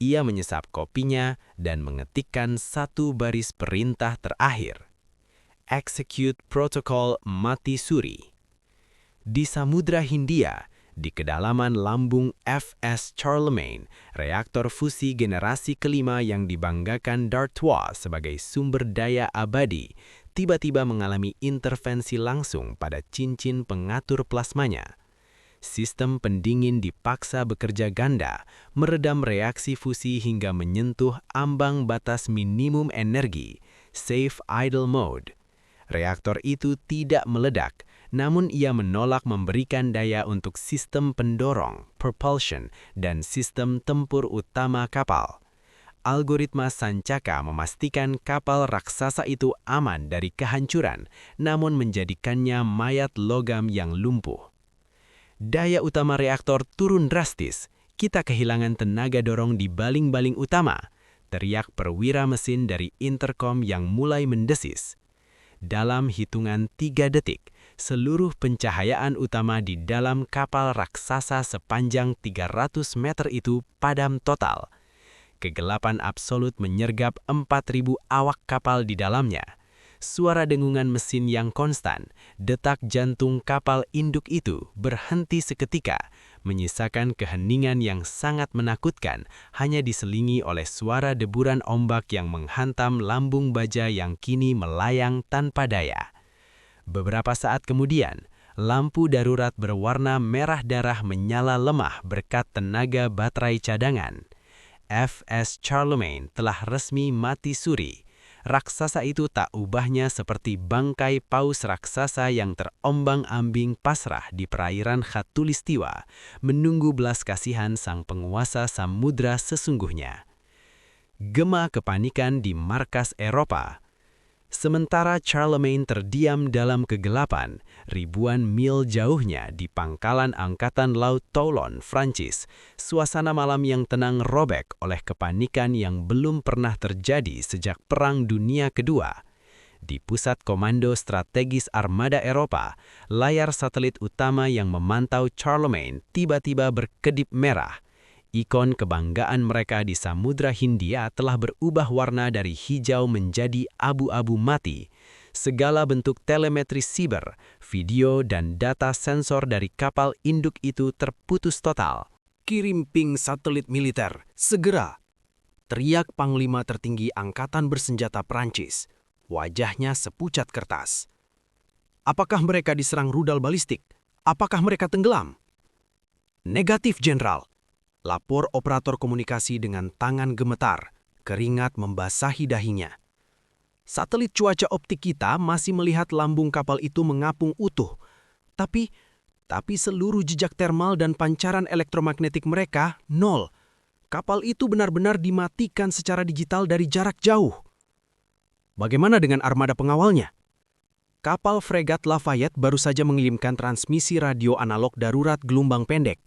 Ia menyesap kopinya dan mengetikkan satu baris perintah terakhir. Execute Protocol Mati Suri. Di Samudra Hindia, di kedalaman lambung FS Charlemagne, reaktor fusi generasi kelima yang dibanggakan Dartois sebagai sumber daya abadi, tiba-tiba mengalami intervensi langsung pada cincin pengatur plasmanya. Sistem pendingin dipaksa bekerja ganda, meredam reaksi fusi hingga menyentuh ambang batas minimum energi, safe idle mode. Reaktor itu tidak meledak, namun ia menolak memberikan daya untuk sistem pendorong, propulsion, dan sistem tempur utama kapal. Algoritma Sancaka memastikan kapal raksasa itu aman dari kehancuran, namun menjadikannya mayat logam yang lumpuh. Daya utama reaktor turun drastis, kita kehilangan tenaga dorong di baling-baling utama, teriak perwira mesin dari intercom yang mulai mendesis. Dalam hitungan 3 detik, seluruh pencahayaan utama di dalam kapal raksasa sepanjang 300 meter itu padam total. Kegelapan absolut menyergap 4.000 awak kapal di dalamnya. Suara dengungan mesin yang konstan, detak jantung kapal induk itu berhenti seketika, menyisakan keheningan yang sangat menakutkan, hanya diselingi oleh suara deburan ombak yang menghantam lambung baja yang kini melayang tanpa daya. Beberapa saat kemudian, lampu darurat berwarna merah darah menyala lemah berkat tenaga baterai cadangan. FS Charlemagne telah resmi mati suri. Raksasa itu tak ubahnya seperti bangkai paus raksasa yang terombang-ambing pasrah di perairan Khatulistiwa, menunggu belas kasihan sang penguasa samudra sesungguhnya. Gema kepanikan di markas Eropa. Sementara Charlemagne terdiam dalam kegelapan, ribuan mil jauhnya di pangkalan Angkatan Laut Toulon, Prancis, suasana malam yang tenang robek oleh kepanikan yang belum pernah terjadi sejak Perang Dunia Kedua. Di pusat komando strategis armada Eropa, layar satelit utama yang memantau Charlemagne tiba-tiba berkedip merah. Ikon kebanggaan mereka di Samudra Hindia telah berubah warna dari hijau menjadi abu-abu mati. Segala bentuk telemetri siber, video, dan data sensor dari kapal induk itu terputus total. Kirim ping satelit militer, segera! Teriak Panglima Tertinggi Angkatan Bersenjata Prancis. Wajahnya sepucat kertas. Apakah mereka diserang rudal balistik? Apakah mereka tenggelam? Negatif, Jenderal. Lapor operator komunikasi dengan tangan gemetar, keringat membasahi dahinya. Satelit cuaca optik kita masih melihat lambung kapal itu mengapung utuh. Tapi seluruh jejak termal dan pancaran elektromagnetik mereka nol. Kapal itu benar-benar dimatikan secara digital dari jarak jauh. Bagaimana dengan armada pengawalnya? Kapal fregat Lafayette baru saja mengirimkan transmisi radio analog darurat gelombang pendek.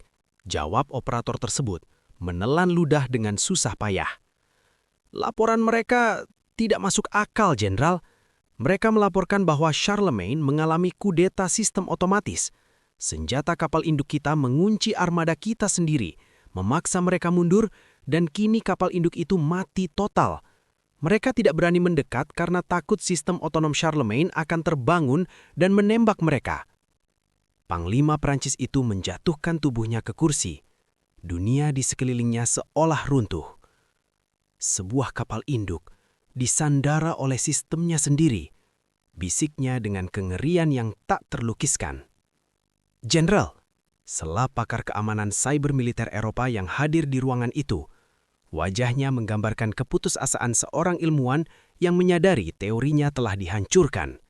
Jawab operator tersebut, menelan ludah dengan susah payah. Laporan mereka tidak masuk akal, Jenderal. Mereka melaporkan bahwa Charlemagne mengalami kudeta sistem otomatis. Senjata kapal induk kita mengunci armada kita sendiri, memaksa mereka mundur, dan kini kapal induk itu mati total. Mereka tidak berani mendekat karena takut sistem otonom Charlemagne akan terbangun dan menembak mereka. Panglima Prancis itu menjatuhkan tubuhnya ke kursi. Dunia di sekelilingnya seolah runtuh. Sebuah kapal induk disandara oleh sistemnya sendiri, bisiknya dengan kengerian yang tak terlukiskan. Jenderal, sela pakar keamanan cyber militer Eropa yang hadir di ruangan itu, wajahnya menggambarkan keputusasaan seorang ilmuwan yang menyadari teorinya telah dihancurkan.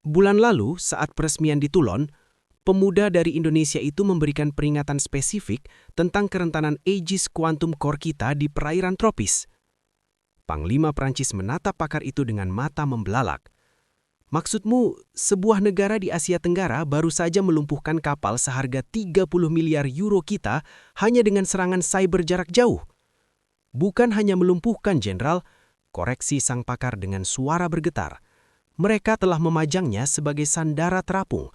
Bulan lalu, saat peresmian di Toulon, pemuda dari Indonesia itu memberikan peringatan spesifik tentang kerentanan Aegis Quantum Core kita di perairan tropis. Panglima Prancis menatap pakar itu dengan mata membelalak. Maksudmu, sebuah negara di Asia Tenggara baru saja melumpuhkan kapal seharga 30 miliar euro kita hanya dengan serangan cyber jarak jauh? Bukan hanya melumpuhkan, Jenderal, koreksi sang pakar dengan suara bergetar. Mereka telah memajangnya sebagai sandara terapung.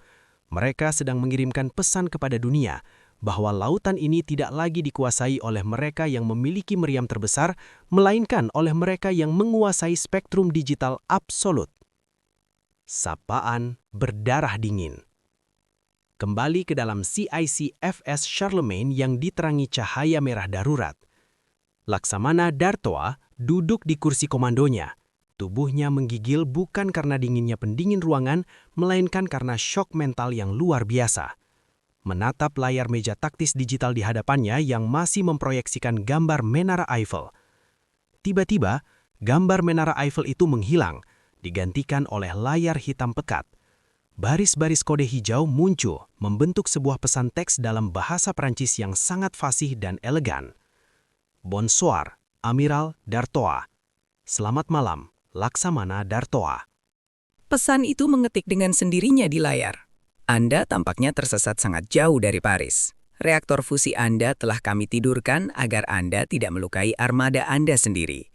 Mereka sedang mengirimkan pesan kepada dunia bahwa lautan ini tidak lagi dikuasai oleh mereka yang memiliki meriam terbesar, melainkan oleh mereka yang menguasai spektrum digital absolut. Sapaan berdarah dingin. Kembali ke dalam CIC FS Charlemagne yang diterangi cahaya merah darurat. Laksamana Dartoa duduk di kursi komandonya. Tubuhnya menggigil bukan karena dinginnya pendingin ruangan, melainkan karena syok mental yang luar biasa. Menatap layar meja taktis digital di hadapannya yang masih memproyeksikan gambar Menara Eiffel. Tiba-tiba, gambar Menara Eiffel itu menghilang, digantikan oleh layar hitam pekat. Baris-baris kode hijau muncul, membentuk sebuah pesan teks dalam bahasa Prancis yang sangat fasih dan elegan. Bonsoir, Amiral Dartoa. Selamat malam, Laksamana Dartoa. Pesan itu mengetik dengan sendirinya di layar. Anda tampaknya tersesat sangat jauh dari Paris. Reaktor fusi Anda telah kami tidurkan agar Anda tidak melukai armada Anda sendiri.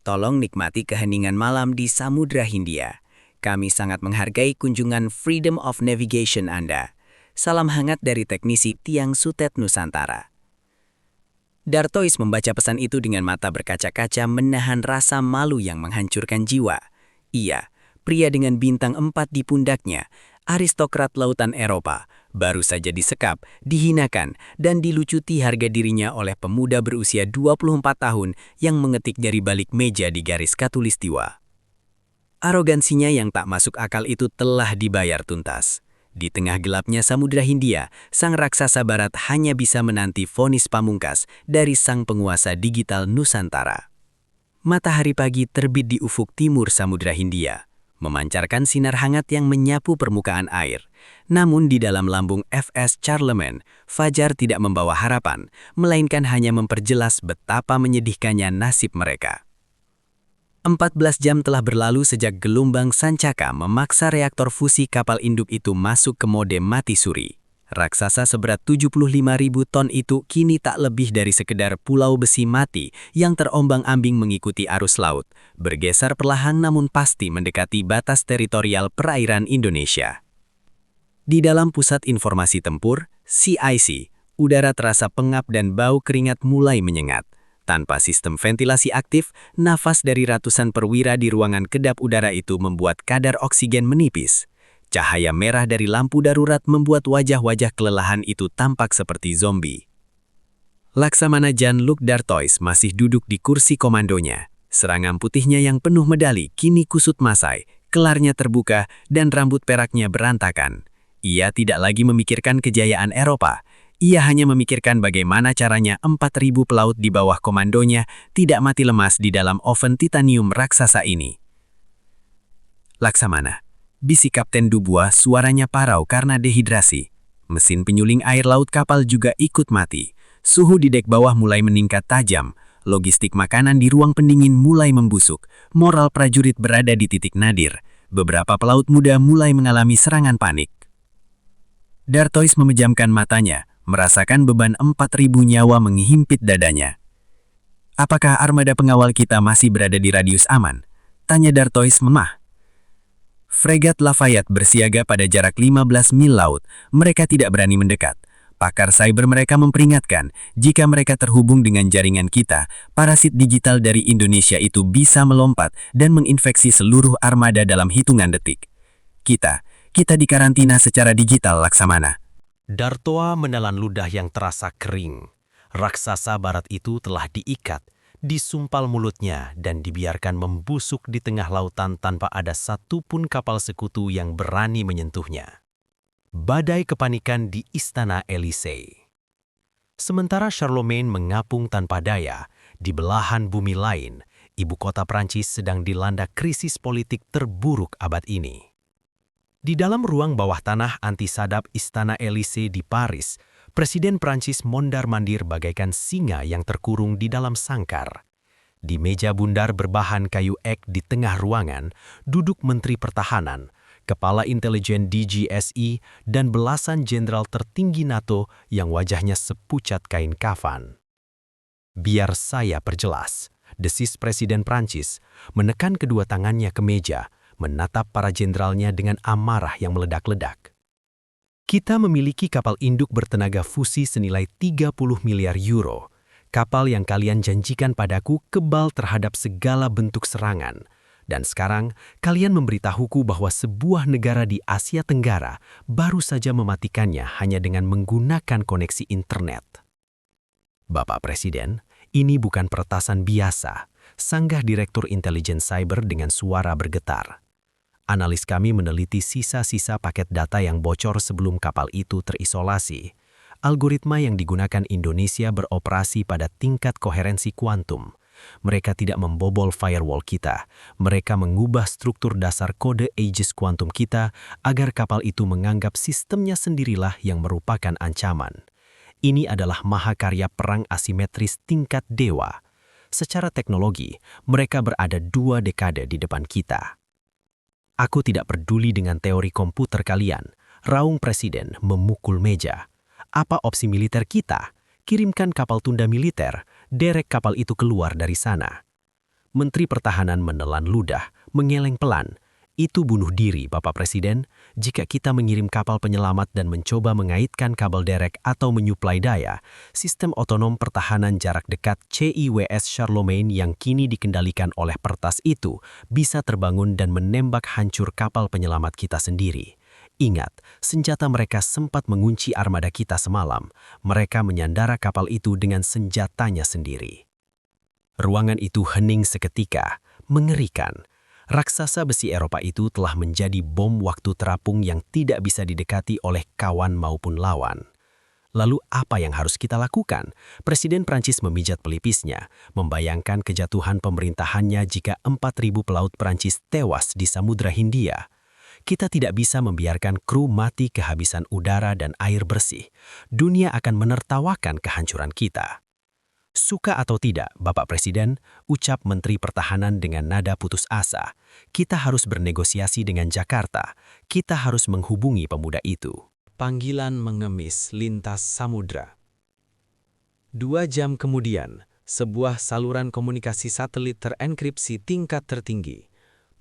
Tolong nikmati keheningan malam di Samudra Hindia. Kami sangat menghargai kunjungan Freedom of Navigation Anda. Salam hangat dari teknisi Tiang Sutet Nusantara. Dartois membaca pesan itu dengan mata berkaca-kaca menahan rasa malu yang menghancurkan jiwa. Ia, pria dengan bintang 4 di pundaknya, aristokrat lautan Eropa, baru saja disekap, dihinakan, dan dilucuti harga dirinya oleh pemuda berusia 24 tahun yang mengetik dari balik meja di garis khatulistiwa. Arogansinya yang tak masuk akal itu telah dibayar tuntas. Di tengah gelapnya Samudra Hindia, sang raksasa barat hanya bisa menanti vonis pamungkas dari sang penguasa digital Nusantara. Matahari pagi terbit di ufuk timur Samudra Hindia, memancarkan sinar hangat yang menyapu permukaan air. Namun di dalam lambung FS Charlemagne, fajar tidak membawa harapan, melainkan hanya memperjelas betapa menyedihkannya nasib mereka. 14 jam telah berlalu sejak gelombang Sancaka memaksa reaktor fusi kapal induk itu masuk ke mode mati suri. Raksasa seberat 75.000 ton itu kini tak lebih dari sekedar pulau besi mati yang terombang-ambing mengikuti arus laut, bergeser perlahan namun pasti mendekati batas teritorial perairan Indonesia. Di dalam pusat informasi tempur, CIC, udara terasa pengap dan bau keringat mulai menyengat. Tanpa sistem ventilasi aktif, nafas dari ratusan perwira di ruangan kedap udara itu membuat kadar oksigen menipis. Cahaya merah dari lampu darurat membuat wajah-wajah kelelahan itu tampak seperti zombie. Laksamana Jean-Luc Dartois masih duduk di kursi komandonya. Seragam putihnya yang penuh medali kini kusut masai, kelarnya terbuka, dan rambut peraknya berantakan. Ia tidak lagi memikirkan kejayaan Eropa. Ia hanya memikirkan bagaimana caranya 4.000 pelaut di bawah komandonya tidak mati lemas di dalam oven titanium raksasa ini. Laksamana, bisik Kapten Dubois, suaranya parau karena dehidrasi. Mesin penyuling air laut kapal juga ikut mati. Suhu di dek bawah mulai meningkat tajam. Logistik makanan di ruang pendingin mulai membusuk. Moral prajurit berada di titik nadir. Beberapa pelaut muda mulai mengalami serangan panik. Dartois memejamkan matanya, merasakan beban 4.000 nyawa menghimpit dadanya. Apakah armada pengawal kita masih berada di radius aman? Tanya Dartois memah. Fregat Lafayette bersiaga pada jarak 15 mil laut. Mereka tidak berani mendekat. Pakar cyber mereka memperingatkan, jika mereka terhubung dengan jaringan kita, parasit digital dari Indonesia itu bisa melompat dan menginfeksi seluruh armada dalam hitungan detik. Kita dikarantina secara digital, Laksamana. Dartoa menelan ludah yang terasa kering. Raksasa barat itu telah diikat, disumpal mulutnya dan dibiarkan membusuk di tengah lautan tanpa ada satupun kapal sekutu yang berani menyentuhnya. Badai kepanikan di Istana Élysée. Sementara Charlemagne mengapung tanpa daya, di belahan bumi lain, ibu kota Prancis sedang dilanda krisis politik terburuk abad ini. Di dalam ruang bawah tanah anti-sadap Istana Élysée di Paris, Presiden Prancis mondar-mandir bagaikan singa yang terkurung di dalam sangkar. Di meja bundar berbahan kayu ek di tengah ruangan, duduk Menteri Pertahanan, kepala intelijen DGSI, dan belasan jenderal tertinggi NATO yang wajahnya sepucat kain kafan. "Biar saya perjelas," desis Presiden Prancis, menekan kedua tangannya ke meja, menatap para jenderalnya dengan amarah yang meledak-ledak. "Kita memiliki kapal induk bertenaga fusi senilai 30 miliar euro. Kapal yang kalian janjikan padaku kebal terhadap segala bentuk serangan. Dan sekarang, kalian memberitahuku bahwa sebuah negara di Asia Tenggara baru saja mematikannya hanya dengan menggunakan koneksi internet." "Bapak Presiden, ini bukan peretasan biasa," sanggah Direktur Intelijen Cyber dengan suara bergetar. "Analis kami meneliti sisa-sisa paket data yang bocor sebelum kapal itu terisolasi. Algoritma yang digunakan Indonesia beroperasi pada tingkat koherensi kuantum. Mereka tidak membobol firewall kita. Mereka mengubah struktur dasar kode Aegis kuantum kita agar kapal itu menganggap sistemnya sendirilah yang merupakan ancaman. Ini adalah mahakarya perang asimetris tingkat dewa. Secara teknologi, mereka berada 2 dekade di depan kita." "Aku tidak peduli dengan teori komputer kalian," raung Presiden memukul meja. "Apa opsi militer kita? Kirimkan kapal tunda militer, derek kapal itu keluar dari sana." Menteri Pertahanan menelan ludah, mengeleng pelan. "Itu bunuh diri, Bapak Presiden. Jika kita mengirim kapal penyelamat dan mencoba mengaitkan kabel derek atau menyuplai daya, sistem otonom pertahanan jarak dekat CIWS Charlemagne yang kini dikendalikan oleh Pertas itu bisa terbangun dan menembak hancur kapal penyelamat kita sendiri. Ingat, senjata mereka sempat mengunci armada kita semalam. Mereka menyandara kapal itu dengan senjatanya sendiri." Ruangan itu hening seketika, mengerikan. Raksasa besi Eropa itu telah menjadi bom waktu terapung yang tidak bisa didekati oleh kawan maupun lawan. Lalu apa yang harus kita lakukan? Presiden Prancis memijat pelipisnya, membayangkan kejatuhan pemerintahannya jika 4.000 pelaut Prancis tewas di Samudra Hindia. Kita tidak bisa membiarkan kru mati kehabisan udara dan air bersih. Dunia akan menertawakan kehancuran kita. "Suka atau tidak, Bapak Presiden," ucap Menteri Pertahanan dengan nada putus asa, "kita harus bernegosiasi dengan Jakarta. Kita harus menghubungi pemuda itu." Panggilan mengemis lintas samudra. 2 jam kemudian, sebuah saluran komunikasi satelit terenkripsi tingkat tertinggi.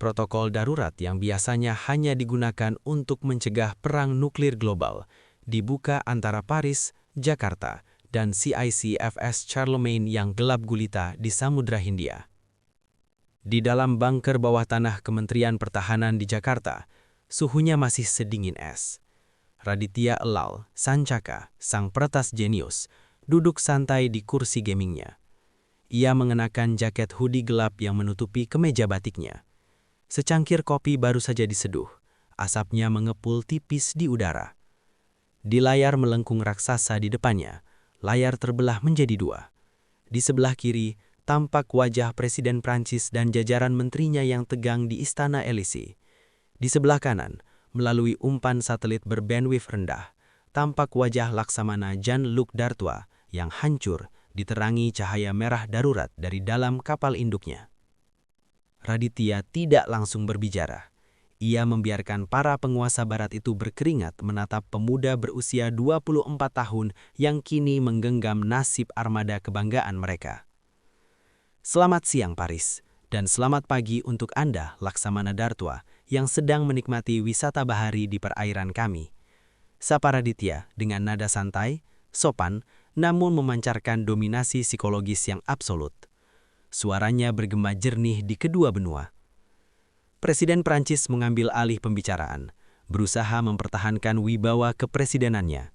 Protokol darurat yang biasanya hanya digunakan untuk mencegah perang nuklir global, dibuka antara Paris, Jakarta, dan CICFS Charlemagne yang gelap gulita di Samudra Hindia. Di dalam bunker bawah tanah Kementerian Pertahanan di Jakarta, suhunya masih sedingin es. Raditya Elal Sancaka, sang peretas jenius, duduk santai di kursi gamingnya. Ia mengenakan jaket hoodie gelap yang menutupi kemeja batiknya. Secangkir kopi baru saja diseduh, asapnya mengepul tipis di udara. Di layar melengkung raksasa di depannya, layar terbelah menjadi 2. Di sebelah kiri, tampak wajah Presiden Prancis dan jajaran menterinya yang tegang di Istana Élysée. Di sebelah kanan, melalui umpan satelit berbandwidth rendah, tampak wajah Laksamana Jean-Luc Dartois yang hancur diterangi cahaya merah darurat dari dalam kapal induknya. Raditya tidak langsung berbicara. Ia membiarkan para penguasa barat itu berkeringat menatap pemuda berusia 24 tahun yang kini menggenggam nasib armada kebanggaan mereka. "Selamat siang Paris, dan selamat pagi untuk Anda Laksamana Dartois yang sedang menikmati wisata bahari di perairan kami," sapa Raditya dengan nada santai, sopan, namun memancarkan dominasi psikologis yang absolut. Suaranya bergema jernih di kedua benua. Presiden Prancis mengambil alih pembicaraan, berusaha mempertahankan wibawa kepresidenannya.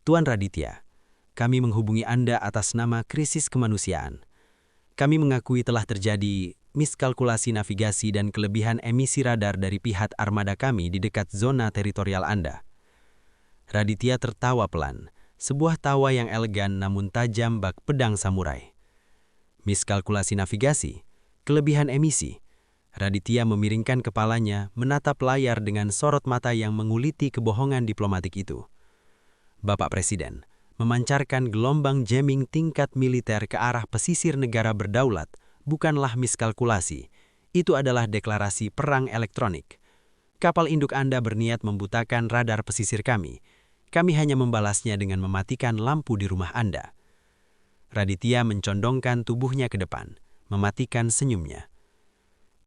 "Tuan Raditya, kami menghubungi Anda atas nama krisis kemanusiaan. Kami mengakui telah terjadi miskalkulasi navigasi dan kelebihan emisi radar dari pihak armada kami di dekat zona teritorial Anda." Raditya tertawa pelan, sebuah tawa yang elegan namun tajam bak pedang samurai. Miskalkulasi navigasi, kelebihan emisi. Raditya memiringkan kepalanya, menatap layar dengan sorot mata yang menguliti kebohongan diplomatik itu. "Bapak Presiden, memancarkan gelombang jamming tingkat militer ke arah pesisir negara berdaulat bukanlah miskalkulasi. Itu adalah deklarasi perang elektronik. Kapal induk Anda berniat membutakan radar pesisir kami. Kami hanya membalasnya dengan mematikan lampu di rumah Anda. Raditya mencondongkan tubuhnya ke depan, mematikan senyumnya.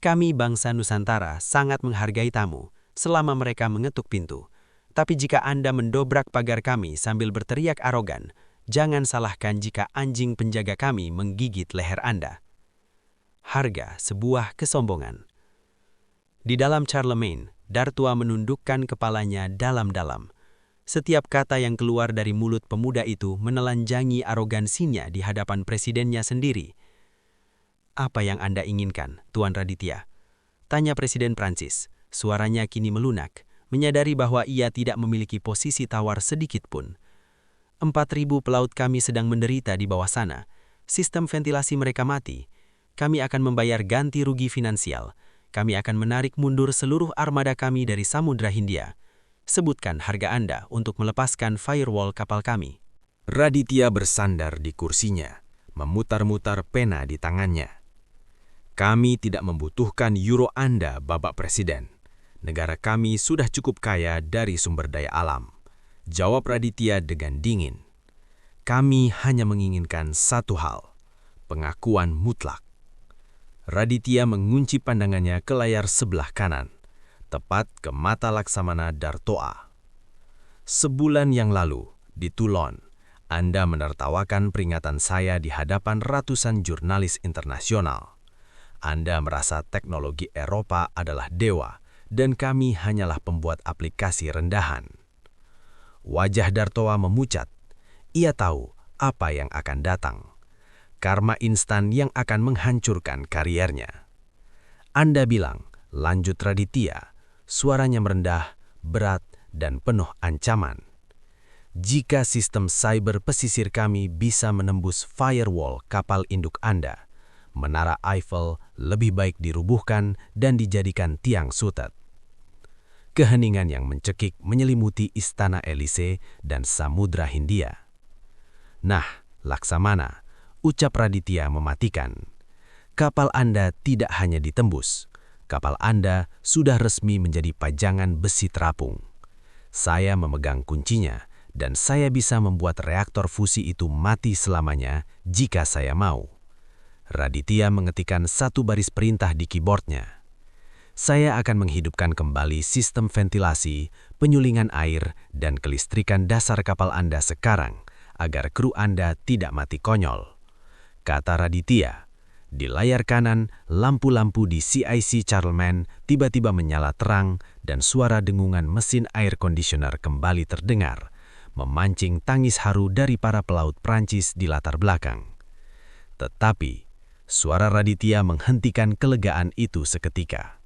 Kami bangsa Nusantara sangat menghargai tamu selama mereka mengetuk pintu. Tapi jika Anda mendobrak pagar kami sambil berteriak arogan, jangan salahkan jika anjing penjaga kami menggigit leher Anda. Harga sebuah kesombongan. Di dalam Charlemagne, Dartua menundukkan kepalanya dalam-dalam. Setiap kata yang keluar dari mulut pemuda itu menelanjangi arogansinya di hadapan presidennya sendiri. "Apa yang Anda inginkan, Tuan Raditya?" tanya Presiden Prancis. Suaranya kini melunak, menyadari bahwa ia tidak memiliki posisi tawar sedikit pun. 4.000 pelaut kami sedang menderita di bawah sana. Sistem ventilasi mereka mati. Kami akan membayar ganti rugi finansial. Kami akan menarik mundur seluruh armada kami dari Samudra Hindia. Sebutkan harga Anda untuk melepaskan firewall kapal kami. Raditya bersandar di kursinya, memutar-mutar pena di tangannya. Kami tidak membutuhkan euro Anda, Bapak Presiden. Negara kami sudah cukup kaya dari sumber daya alam. Jawab Raditya dengan dingin. Kami hanya menginginkan satu hal, pengakuan mutlak. Raditya mengunci pandangannya ke layar sebelah kanan, tepat ke mata Laksamana Dartoa. "Sebulan yang lalu, di Toulon, Anda menertawakan peringatan saya di hadapan ratusan jurnalis internasional. Anda merasa teknologi Eropa adalah dewa, dan kami hanyalah pembuat aplikasi rendahan." Wajah Dartoa memucat. Ia tahu apa yang akan datang. Karma instan yang akan menghancurkan kariernya. "Anda bilang," lanjut Raditya, suaranya merendah, berat, dan penuh ancaman. "Jika sistem cyber pesisir kami bisa menembus firewall kapal induk Anda, Menara Eiffel lebih baik dirubuhkan dan dijadikan tiang sutet." Keheningan yang mencekik menyelimuti Istana Elysee dan Samudra Hindia. "Nah, Laksamana," ucap Raditya mematikan. "Kapal Anda tidak hanya ditembus. Kapal Anda sudah resmi menjadi pajangan besi terapung. Saya memegang kuncinya, dan saya bisa membuat reaktor fusi itu mati selamanya jika saya mau." Raditya mengetikkan satu baris perintah di keyboardnya. "Saya akan menghidupkan kembali sistem ventilasi, penyulingan air, dan kelistrikan dasar kapal Anda sekarang, agar kru Anda tidak mati konyol," kata Raditya. Di layar kanan, lampu-lampu di CIC Charlemagne tiba-tiba menyala terang dan suara dengungan mesin air conditioner kembali terdengar, memancing tangis haru dari para pelaut Prancis di latar belakang. Tetapi, suara Raditya menghentikan kelegaan itu seketika.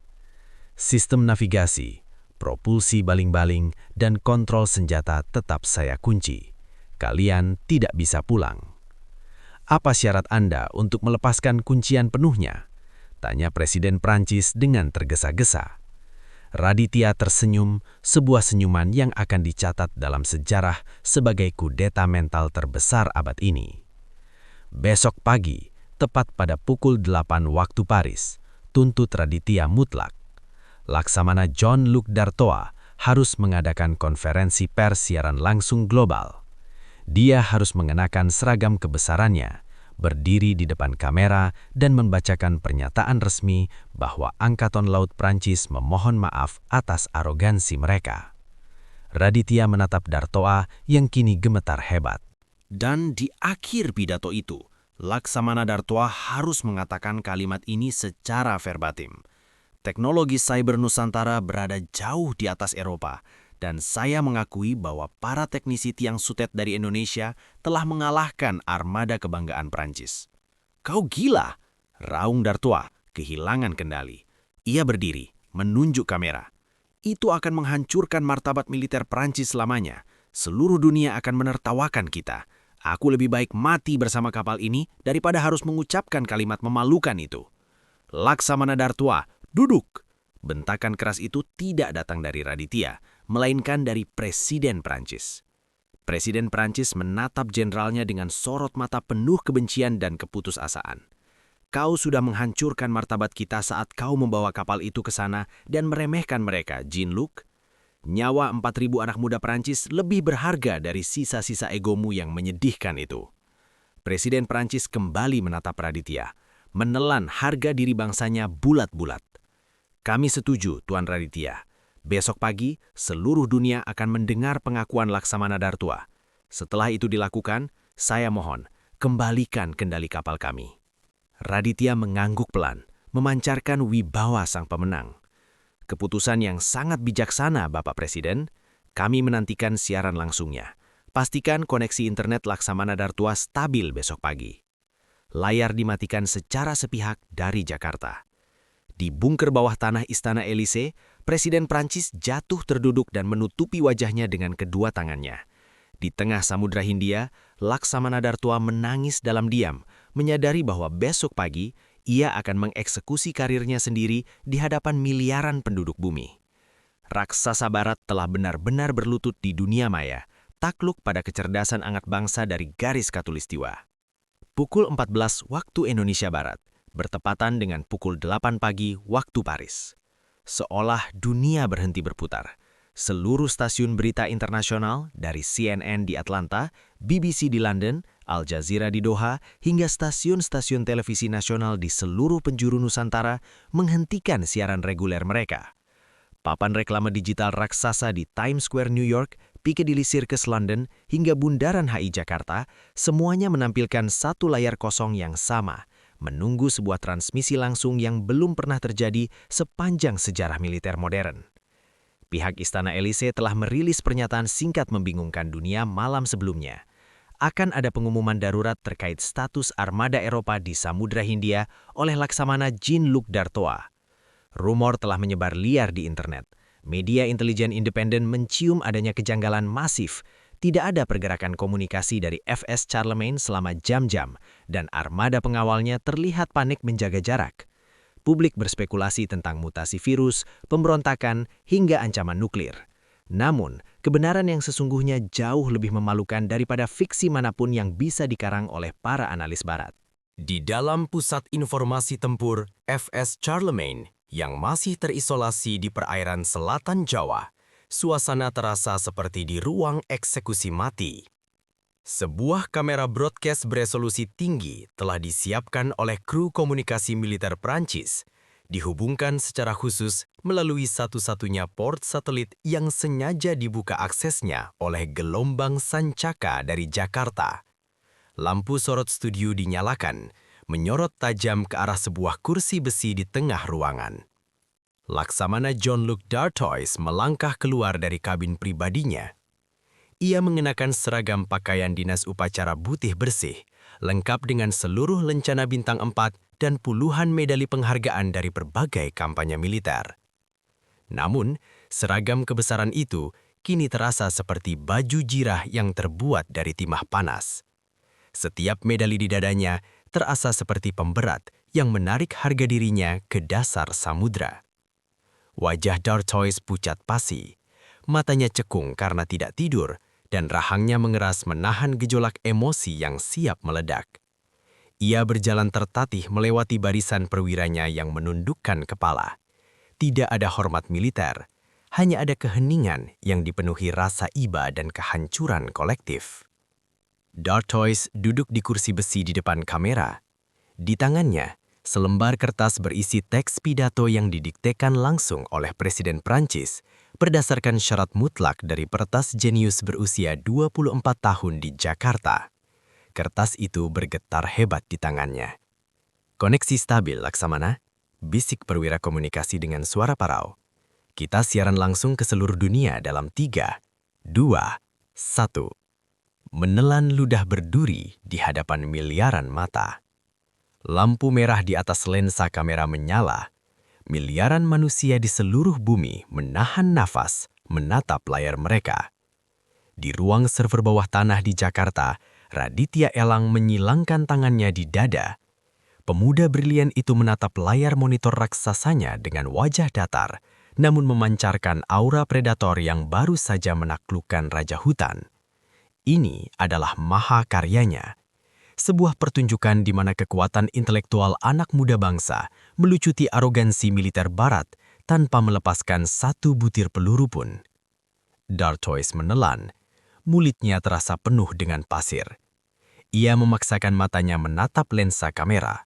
"Sistem navigasi, propulsi baling-baling, dan kontrol senjata tetap saya kunci. Kalian tidak bisa pulang." "Apa syarat Anda untuk melepaskan kuncian penuhnya?" tanya Presiden Prancis dengan tergesa-gesa. Raditya tersenyum, sebuah senyuman yang akan dicatat dalam sejarah sebagai kudeta mental terbesar abad ini. "Besok pagi, tepat pada pukul 8 waktu Paris, tuntut Raditya mutlak. Laksamana Jean-Luc Dartoa harus mengadakan konferensi pers siaran langsung global. Dia harus mengenakan seragam kebesarannya, berdiri di depan kamera dan membacakan pernyataan resmi bahwa Angkatan Laut Prancis memohon maaf atas arogansi mereka." Raditya menatap Dartoa yang kini gemetar hebat. Dan di akhir pidato itu, Laksamana Dartoa harus mengatakan kalimat ini secara verbatim. "Teknologi cyber Nusantara berada jauh di atas Eropa, dan saya mengakui bahwa para teknisi tiang sutet dari Indonesia telah mengalahkan armada kebanggaan Prancis." "Kau gila!" raung Dartoa, kehilangan kendali. Ia berdiri, menunjuk kamera. "Itu akan menghancurkan martabat militer Prancis selamanya. Seluruh dunia akan menertawakan kita. Aku lebih baik mati bersama kapal ini daripada harus mengucapkan kalimat memalukan itu." "Laksamana Dartoa, duduk!" Bentakan keras itu tidak datang dari Raditya, melainkan dari Presiden Prancis. Presiden Prancis menatap jenderalnya dengan sorot mata penuh kebencian dan keputusasaan. Kau sudah menghancurkan martabat kita saat kau membawa kapal itu ke sana dan meremehkan mereka, Jean-Luc. Nyawa 4.000 anak muda Perancis lebih berharga dari sisa-sisa egomu yang menyedihkan itu. Presiden Perancis kembali menatap Raditya, menelan harga diri bangsanya bulat-bulat. Kami setuju, Tuan Raditya. Besok pagi, seluruh dunia akan mendengar pengakuan Laksamana Dartua. Setelah itu dilakukan, saya mohon, kembalikan kendali kapal kami. Raditya mengangguk pelan, memancarkan wibawa sang pemenang. Keputusan yang sangat bijaksana, Bapak Presiden. Kami menantikan siaran langsungnya. Pastikan koneksi internet Laksamana Dartua stabil besok pagi. Layar dimatikan secara sepihak dari Jakarta. Di bunker bawah tanah Istana Elysee, Presiden Prancis jatuh terduduk dan menutupi wajahnya dengan kedua tangannya. Di tengah Samudra Hindia, Laksamana Dartua menangis dalam diam, menyadari bahwa besok pagi ia akan mengeksekusi karirnya sendiri di hadapan miliaran penduduk bumi. Raksasa Barat telah benar-benar berlutut di dunia maya, takluk pada kecerdasan anak bangsa dari garis khatulistiwa. Pukul 14 waktu Indonesia Barat, bertepatan dengan pukul 8 pagi waktu Paris. Seolah dunia berhenti berputar. Seluruh stasiun berita internasional dari CNN di Atlanta, BBC di London, Al Jazeera di Doha, hingga stasiun-stasiun televisi nasional di seluruh penjuru Nusantara menghentikan siaran reguler mereka. Papan reklame digital raksasa di Times Square New York, Piccadilly Circus London, hingga Bundaran HI Jakarta, semuanya menampilkan satu layar kosong yang sama, menunggu sebuah transmisi langsung yang belum pernah terjadi sepanjang sejarah militer modern. Pihak Istana Elysee telah merilis pernyataan singkat membingungkan dunia malam sebelumnya. Akan ada pengumuman darurat terkait status armada Eropa di Samudra Hindia oleh Laksamana Jean-Luc Dartois. Rumor telah menyebar liar di internet. Media intelijen independen mencium adanya kejanggalan masif. Tidak ada pergerakan komunikasi dari FS Charlemagne selama jam-jam, dan armada pengawalnya terlihat panik menjaga jarak. Publik berspekulasi tentang mutasi virus, pemberontakan, hingga ancaman nuklir. Namun, kebenaran yang sesungguhnya jauh lebih memalukan daripada fiksi manapun yang bisa dikarang oleh para analis barat. Di dalam pusat informasi tempur FS Charlemagne yang masih terisolasi di perairan selatan Jawa, suasana terasa seperti di ruang eksekusi mati. Sebuah kamera broadcast beresolusi tinggi telah disiapkan oleh kru komunikasi militer Prancis, dihubungkan secara khusus melalui satu-satunya port satelit yang sengaja dibuka aksesnya oleh gelombang sancaka dari Jakarta. Lampu sorot studio dinyalakan, menyorot tajam ke arah sebuah kursi besi di tengah ruangan. Laksamana Jean-Luc Dartois melangkah keluar dari kabin pribadinya. Ia mengenakan seragam pakaian dinas upacara putih bersih, lengkap dengan seluruh lencana bintang 4 dan puluhan medali penghargaan dari berbagai kampanye militer. Namun, seragam kebesaran itu kini terasa seperti baju jirah yang terbuat dari timah panas. Setiap medali di dadanya terasa seperti pemberat yang menarik harga dirinya ke dasar samudra. Wajah Dartois pucat pasi, matanya cekung karena tidak tidur, dan rahangnya mengeras menahan gejolak emosi yang siap meledak. Ia berjalan tertatih melewati barisan perwiranya yang menundukkan kepala. Tidak ada hormat militer, hanya ada keheningan yang dipenuhi rasa iba dan kehancuran kolektif. Dartois duduk di kursi besi di depan kamera. Di tangannya, selembar kertas berisi teks pidato yang didiktekan langsung oleh Presiden Prancis berdasarkan syarat mutlak dari peretas jenius berusia 24 tahun di Jakarta. Kertas itu bergetar hebat di tangannya. Koneksi stabil, Laksamana, bisik perwira komunikasi dengan suara parau. Kita siaran langsung ke seluruh dunia dalam 3, 2, 1. Menelan ludah berduri di hadapan miliaran mata. Lampu merah di atas lensa kamera menyala. Miliaran manusia di seluruh bumi menahan nafas menatap layar mereka. Di ruang server bawah tanah di Jakarta, Raditya Elang menyilangkan tangannya di dada. Pemuda brilian itu menatap layar monitor raksasanya dengan wajah datar, namun memancarkan aura predator yang baru saja menaklukkan Raja Hutan. Ini adalah mahakaryanya. Sebuah pertunjukan di mana kekuatan intelektual anak muda bangsa melucuti arogansi militer Barat tanpa melepaskan satu butir peluru pun. Dartois menelan, mulutnya terasa penuh dengan pasir. Ia memaksakan matanya menatap lensa kamera.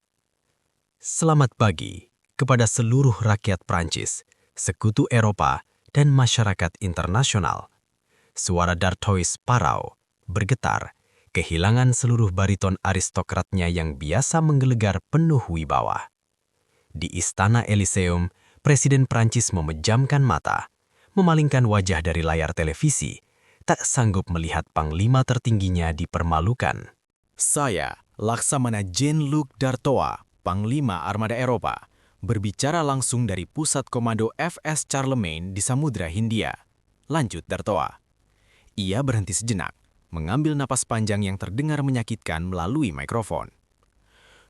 Selamat pagi kepada seluruh rakyat Prancis, sekutu Eropa, dan masyarakat internasional. Suara Dartois parau, bergetar, kehilangan seluruh bariton aristokratnya yang biasa menggelegar penuh wibawa. Di Istana Elysium, Presiden Prancis memejamkan mata, memalingkan wajah dari layar televisi, tak sanggup melihat panglima tertingginya dipermalukan. Saya, Laksamana Jean-Luc Dartois, Panglima Armada Eropa, berbicara langsung dari Pusat Komando FS Charlemagne di Samudra Hindia. Lanjut Dartois. Ia berhenti sejenak, mengambil napas panjang yang terdengar menyakitkan melalui mikrofon.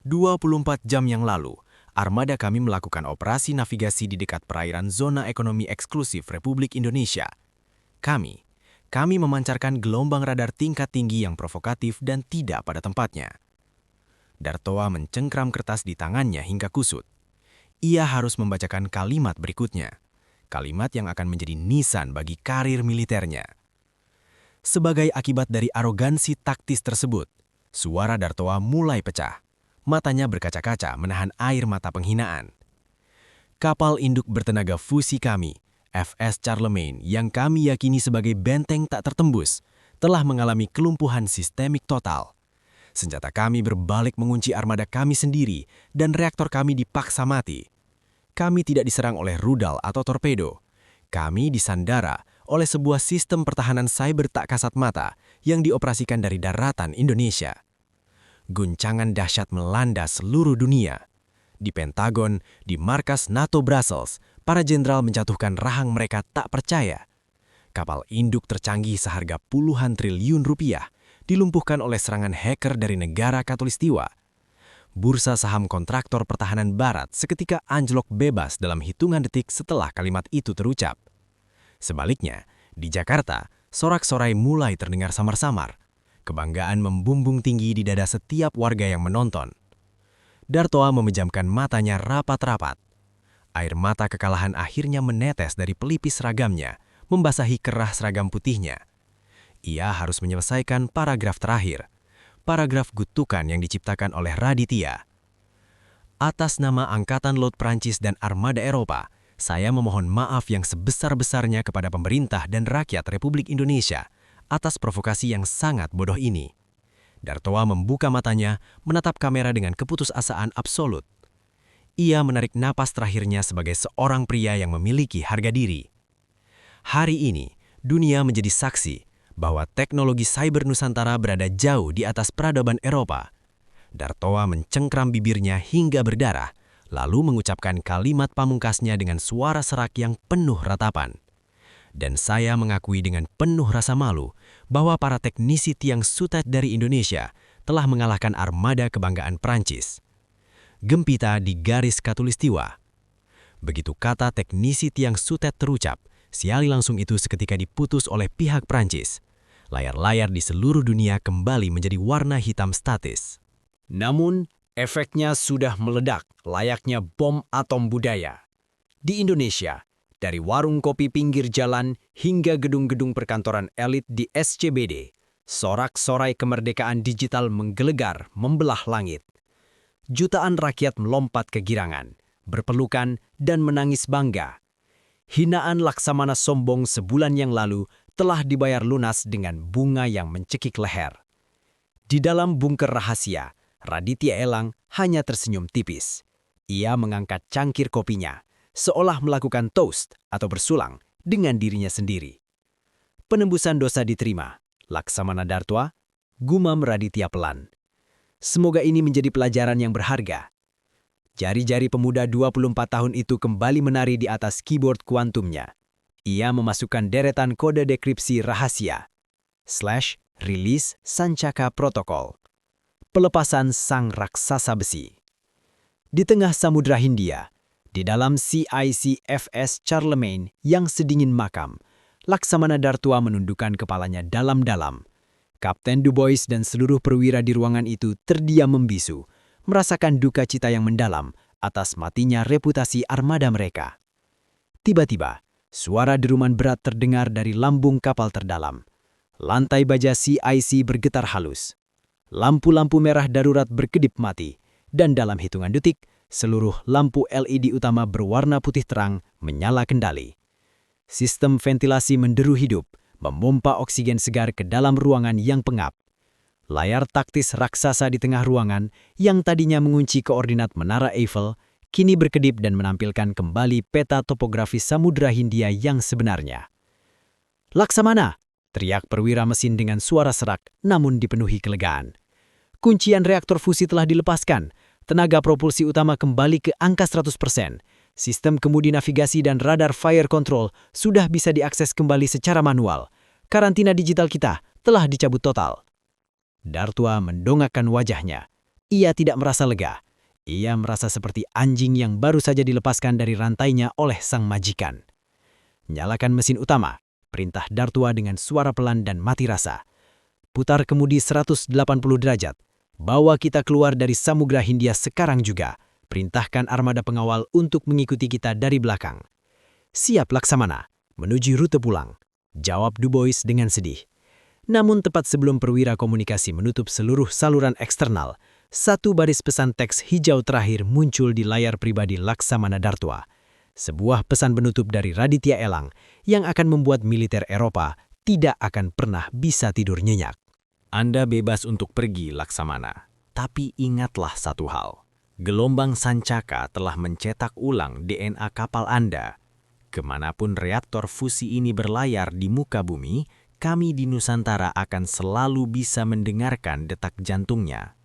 24 jam yang lalu, armada kami melakukan operasi navigasi di dekat perairan zona ekonomi eksklusif Republik Indonesia. Kami memancarkan gelombang radar tingkat tinggi yang provokatif dan tidak pada tempatnya. Dartois mencengkram kertas di tangannya hingga kusut. Ia harus membacakan kalimat berikutnya. Kalimat yang akan menjadi nisan bagi karir militernya. Sebagai akibat dari arogansi taktis tersebut, suara Dartois mulai pecah. Matanya berkaca-kaca menahan air mata penghinaan. Kapal induk bertenaga fusi kami, FS Charlemagne, yang kami yakini sebagai benteng tak tertembus, telah mengalami kelumpuhan sistemik total. Senjata kami berbalik mengunci armada kami sendiri dan reaktor kami dipaksa mati. Kami tidak diserang oleh rudal atau torpedo. Kami disandara oleh sebuah sistem pertahanan cyber tak kasat mata yang dioperasikan dari daratan Indonesia. Guncangan dahsyat melanda seluruh dunia. Di Pentagon, di markas NATO Brussels, para jenderal menjatuhkan rahang mereka tak percaya. Kapal induk tercanggih seharga puluhan triliun rupiah dilumpuhkan oleh serangan hacker dari negara Khatulistiwa. Bursa saham kontraktor pertahanan Barat seketika anjlok bebas dalam hitungan detik setelah kalimat itu terucap. Sebaliknya, di Jakarta, sorak-sorai mulai terdengar samar-samar. Kebanggaan membumbung tinggi di dada setiap warga yang menonton. Dartois memejamkan matanya rapat-rapat. Air mata kekalahan akhirnya menetes dari pelipis seragamnya, membasahi kerah seragam putihnya. Ia harus menyelesaikan paragraf terakhir, paragraf gutukan yang diciptakan oleh Raditya. Atas nama Angkatan Laut Prancis dan Armada Eropa, saya memohon maaf yang sebesar-besarnya kepada pemerintah dan rakyat Republik Indonesia atas provokasi yang sangat bodoh ini. Dartois membuka matanya, menatap kamera dengan keputusasaan absolut. Ia menarik napas terakhirnya sebagai seorang pria yang memiliki harga diri. Hari ini, dunia menjadi saksi bahwa teknologi cyber Nusantara berada jauh di atas peradaban Eropa. Dartois mencengkram bibirnya hingga berdarah, lalu mengucapkan kalimat pamungkasnya dengan suara serak yang penuh ratapan. Dan saya mengakui dengan penuh rasa malu bahwa para teknisi tiang sutet dari Indonesia telah mengalahkan armada kebanggaan Prancis. Gempita di garis Khatulistiwa. Begitu kata teknisi tiang sutet terucap, siali langsung itu seketika diputus oleh pihak Prancis. Layar-layar di seluruh dunia kembali menjadi warna hitam statis. Namun, efeknya sudah meledak layaknya bom atom budaya. Di Indonesia, dari warung kopi pinggir jalan hingga gedung-gedung perkantoran elit di SCBD, sorak-sorai kemerdekaan digital menggelegar membelah langit. Jutaan rakyat melompat kegirangan, berpelukan, dan menangis bangga. Hinaan Laksamana sombong sebulan yang lalu telah dibayar lunas dengan bunga yang mencekik leher. Di dalam bunker rahasia, Raditya Elang hanya tersenyum tipis. Ia mengangkat cangkir kopinya, seolah melakukan toast atau bersulang dengan dirinya sendiri. Penembusan dosa diterima, Laksamana Dartois, gumam Raditya pelan. Semoga ini menjadi pelajaran yang berharga. Jari-jari pemuda 24 tahun itu kembali menari di atas keyboard kuantumnya. Ia memasukkan deretan kode dekripsi rahasia. /release Sancaka Protocol. Pelepasan sang raksasa besi. Di tengah Samudra Hindia, di dalam CIC FS Charlemagne yang sedingin makam, Laksamana Dartois menundukkan kepalanya dalam-dalam. Kapten Dubois dan seluruh perwira di ruangan itu terdiam membisu, merasakan duka cita yang mendalam atas matinya reputasi armada mereka. Tiba-tiba, suara deruman berat terdengar dari lambung kapal terdalam. Lantai baja CIC bergetar halus. Lampu-lampu merah darurat berkedip mati, dan dalam hitungan detik, seluruh lampu LED utama berwarna putih terang menyala kendali. Sistem ventilasi menderu hidup, memompa oksigen segar ke dalam ruangan yang pengap. Layar taktis raksasa di tengah ruangan yang tadinya mengunci koordinat Menara Eiffel, kini berkedip dan menampilkan kembali peta topografi Samudra Hindia yang sebenarnya. "Laksamana!" teriak perwira mesin dengan suara serak namun dipenuhi kelegaan. Kuncian reaktor fusi telah dilepaskan, tenaga propulsi utama kembali ke angka 100%. Sistem kemudi navigasi dan radar fire control sudah bisa diakses kembali secara manual. Karantina digital kita telah dicabut total. Dartua mendongakkan wajahnya. Ia tidak merasa lega. Ia merasa seperti anjing yang baru saja dilepaskan dari rantainya oleh sang majikan. "Nyalakan mesin utama," perintah Dartua dengan suara pelan dan mati rasa. "Putar kemudi 180 derajat. Bawa kita keluar dari Samudra Hindia sekarang juga. Perintahkan armada pengawal untuk mengikuti kita dari belakang." "Siap Laksamana, menuju rute pulang," jawab Dubois dengan sedih. Namun tepat sebelum perwira komunikasi menutup seluruh saluran eksternal, satu baris pesan teks hijau terakhir muncul di layar pribadi Laksamana Dartua. Sebuah pesan penutup dari Raditya Elang yang akan membuat militer Eropa tidak akan pernah bisa tidur nyenyak. Anda bebas untuk pergi, Laksamana. Tapi ingatlah satu hal. Gelombang Sancaka telah mencetak ulang DNA kapal Anda. Kemanapun reaktor fusi ini berlayar di muka bumi, kami di Nusantara akan selalu bisa mendengarkan detak jantungnya.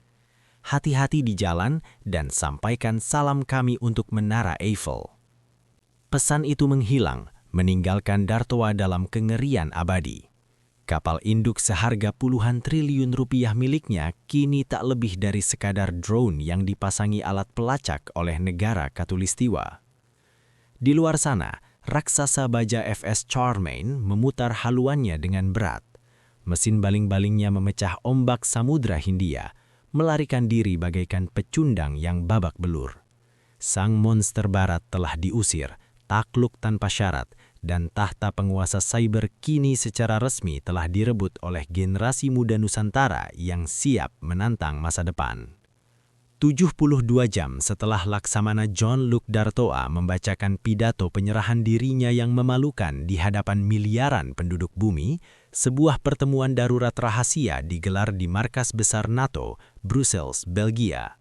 Hati-hati di jalan dan sampaikan salam kami untuk Menara Eiffel. Pesan itu menghilang, meninggalkan Dartoa dalam kengerian abadi. Kapal induk seharga puluhan triliun rupiah miliknya kini tak lebih dari sekadar drone yang dipasangi alat pelacak oleh negara Katulistiwa. Di luar sana, raksasa baja FS Charlemagne memutar haluannya dengan berat. Mesin baling-balingnya memecah ombak Samudra Hindia, melarikan diri bagaikan pecundang yang babak belur. Sang monster barat telah diusir, takluk tanpa syarat, dan tahta penguasa cyber kini secara resmi telah direbut oleh generasi muda Nusantara yang siap menantang masa depan. 72 jam setelah Laksamana Jean-Luc Dartoa membacakan pidato penyerahan dirinya yang memalukan di hadapan miliaran penduduk bumi, sebuah pertemuan darurat rahasia digelar di markas besar NATO, Brussels, Belgia.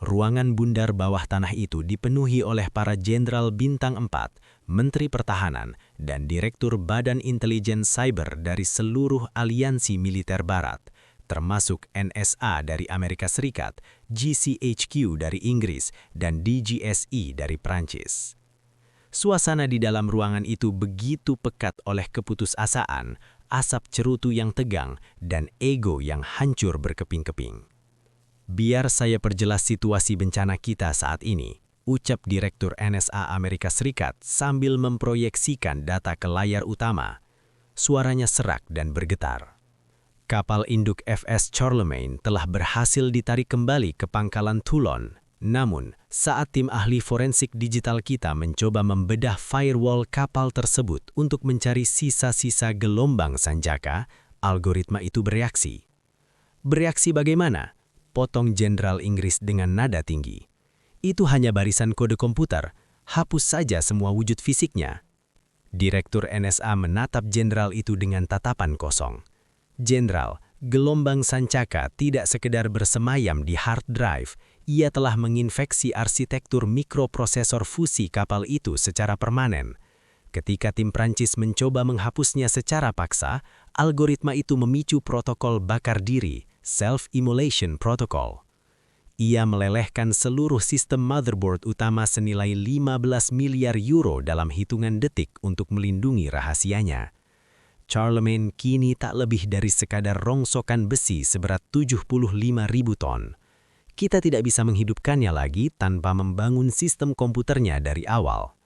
Ruangan bundar bawah tanah itu dipenuhi oleh para jenderal bintang 4, Menteri Pertahanan, dan Direktur Badan Intelijen Cyber dari seluruh aliansi militer Barat, termasuk NSA dari Amerika Serikat, GCHQ dari Inggris, dan DGSE dari Prancis. Suasana di dalam ruangan itu begitu pekat oleh keputusasaan, asap cerutu yang tegang, dan ego yang hancur berkeping-keping. "Biar saya perjelas situasi bencana kita saat ini," ucap Direktur NSA Amerika Serikat sambil memproyeksikan data ke layar utama. Suaranya serak dan bergetar. Kapal induk FS Charlemagne telah berhasil ditarik kembali ke pangkalan Toulon. Namun, saat tim ahli forensik digital kita mencoba membedah firewall kapal tersebut untuk mencari sisa-sisa gelombang Sanjaka, algoritma itu bereaksi. Bereaksi bagaimana? Potong Jenderal Inggris dengan nada tinggi. "Itu hanya barisan kode komputer, hapus saja semua wujud fisiknya." Direktur NSA menatap jenderal itu dengan tatapan kosong. "Jenderal, gelombang Sancaka tidak sekedar bersemayam di hard drive, ia telah menginfeksi arsitektur mikroprosesor fusi kapal itu secara permanen. Ketika tim Prancis mencoba menghapusnya secara paksa, algoritma itu memicu protokol bakar diri, Self-Immolation Protocol. Ia melelehkan seluruh sistem motherboard utama senilai 15 miliar euro dalam hitungan detik untuk melindungi rahasianya. Charlemagne kini tak lebih dari sekadar rongsokan besi seberat 75.000 ton. Kita tidak bisa menghidupkannya lagi tanpa membangun sistem komputernya dari awal."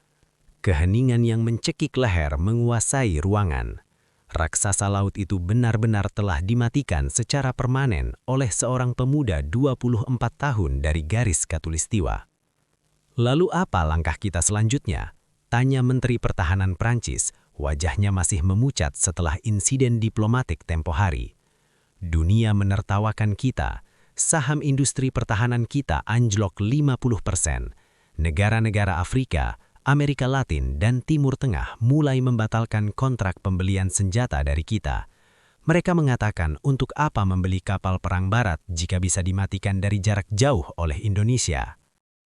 Keheningan yang mencekik leher menguasai ruangan. raksasa laut itu benar-benar telah dimatikan secara permanen oleh seorang pemuda 24 tahun dari garis Khatulistiwa. Lalu apa langkah kita selanjutnya? Tanya Menteri Pertahanan Prancis, wajahnya masih memucat setelah insiden diplomatik tempo hari. Dunia menertawakan kita, saham industri pertahanan kita anjlok 50%. Negara-negara Afrika, Amerika Latin, dan Timur Tengah mulai membatalkan kontrak pembelian senjata dari kita. Mereka mengatakan untuk apa membeli kapal perang barat jika bisa dimatikan dari jarak jauh oleh Indonesia.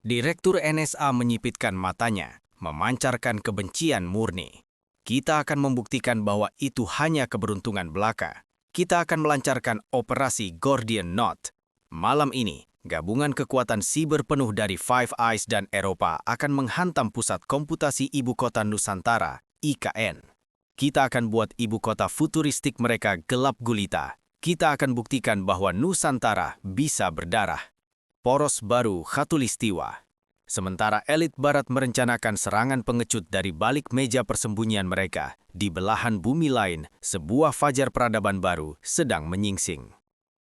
Direktur NSA menyipitkan matanya, memancarkan kebencian murni. Kita akan membuktikan bahwa itu hanya keberuntungan belaka. Kita akan melancarkan operasi Gordian Knot. Malam ini, gabungan kekuatan siber penuh dari Five Eyes dan Eropa akan menghantam pusat komputasi ibu kota Nusantara, IKN. Kita akan buat ibu kota futuristik mereka gelap gulita. Kita akan buktikan bahwa Nusantara bisa berdarah. Poros baru Khatulistiwa. Sementara elit barat merencanakan serangan pengecut dari balik meja persembunyian mereka, di belahan bumi lain, sebuah fajar peradaban baru sedang menyingsing.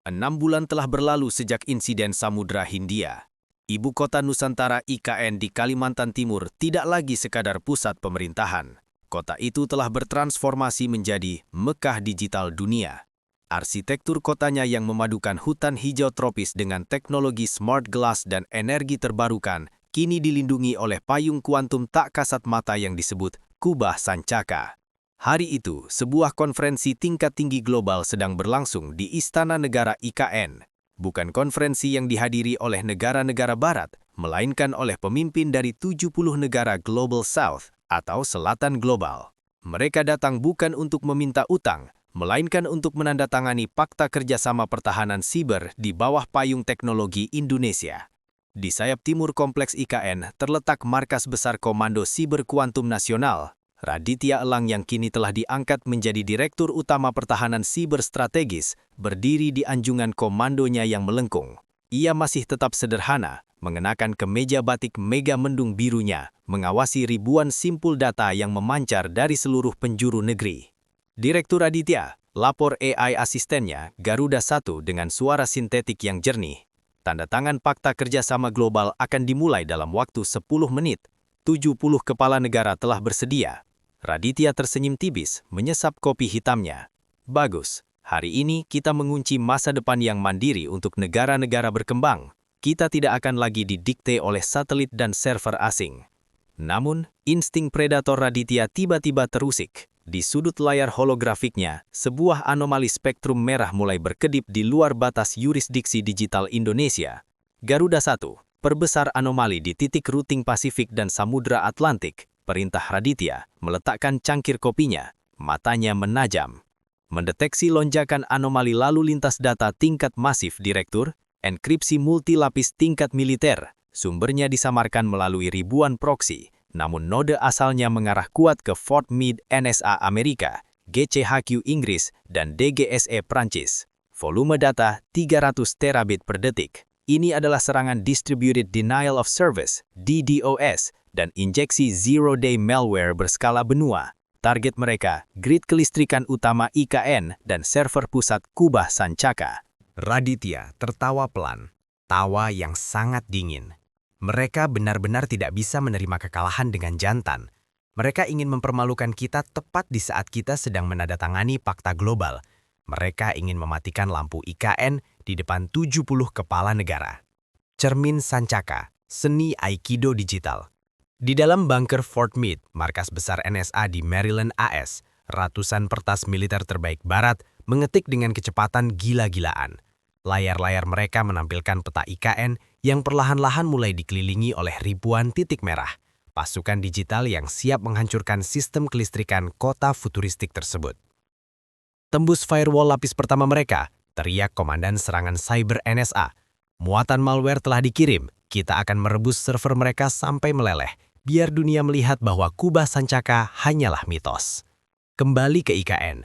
6 bulan telah berlalu sejak insiden Samudra Hindia. Ibu kota Nusantara IKN di Kalimantan Timur tidak lagi sekadar pusat pemerintahan. Kota itu telah bertransformasi menjadi Mekah digital dunia. Arsitektur kotanya yang memadukan hutan hijau tropis dengan teknologi smart glass dan energi terbarukan kini dilindungi oleh payung kuantum tak kasat mata yang disebut Kubah Sancaka. Hari itu, sebuah konferensi tingkat tinggi global sedang berlangsung di Istana Negara IKN. Bukan konferensi yang dihadiri oleh negara-negara barat, melainkan oleh pemimpin dari 70 negara Global South atau Selatan Global. Mereka datang bukan untuk meminta utang, melainkan untuk menandatangani Fakta Kerjasama Pertahanan Siber di bawah payung teknologi Indonesia. Di sayap timur kompleks IKN terletak markas besar Komando Siber Kuantum Nasional, Raditya Elang yang kini telah diangkat menjadi Direktur Utama Pertahanan Siber Strategis, berdiri di anjungan komandonya yang melengkung. Ia masih tetap sederhana, mengenakan kemeja batik mega mendung birunya, mengawasi ribuan simpul data yang memancar dari seluruh penjuru negeri. Direktur Raditya, lapor AI asistennya, Garuda 1 dengan suara sintetik yang jernih. Tanda tangan Fakta Kerjasama Global akan dimulai dalam waktu 10 menit. 70 kepala negara telah bersedia. Raditya tersenyum tipis, menyesap kopi hitamnya. Bagus, hari ini kita mengunci masa depan yang mandiri untuk negara-negara berkembang. Kita tidak akan lagi didikte oleh satelit dan server asing. Namun, insting predator Raditya tiba-tiba terusik. Di sudut layar holografiknya, sebuah anomali spektrum merah mulai berkedip di luar batas yurisdiksi digital Indonesia. Garuda 1, perbesar anomali di titik routing Pasifik dan Samudra Atlantik. Perintah Raditya, meletakkan cangkir kopinya, matanya menajam. Mendeteksi lonjakan anomali lalu lintas data tingkat masif Direktur, enkripsi multilapis tingkat militer, sumbernya disamarkan melalui ribuan proksi, namun node asalnya mengarah kuat ke Fort Meade NSA Amerika, GCHQ Inggris, dan DGSE Prancis. Volume data 300 terabit per detik. Ini adalah serangan Distributed Denial of Service, DDoS, dan injeksi zero-day malware berskala benua. Target mereka, grid kelistrikan utama IKN dan server pusat Kubah Sancaka. Raditya tertawa pelan, tawa yang sangat dingin. Mereka benar-benar tidak bisa menerima kekalahan dengan jantan. Mereka ingin mempermalukan kita tepat di saat kita sedang menandatangani Fakta Global. Mereka ingin mematikan lampu IKN di depan 70 kepala negara. Cermin Sancaka, seni Aikido digital. Di dalam bunker Fort Meade, markas besar NSA di Maryland AS, ratusan pertas militer terbaik Barat mengetik dengan kecepatan gila-gilaan. Layar-layar mereka menampilkan peta IKN yang perlahan-lahan mulai dikelilingi oleh ribuan titik merah, pasukan digital yang siap menghancurkan sistem kelistrikan kota futuristik tersebut. Tembus firewall lapis pertama mereka, teriak Komandan Serangan Cyber NSA. Muatan malware telah dikirim, kita akan merebus server mereka sampai meleleh, biar dunia melihat bahwa Kubah Sancaka hanyalah mitos. Kembali ke IKN.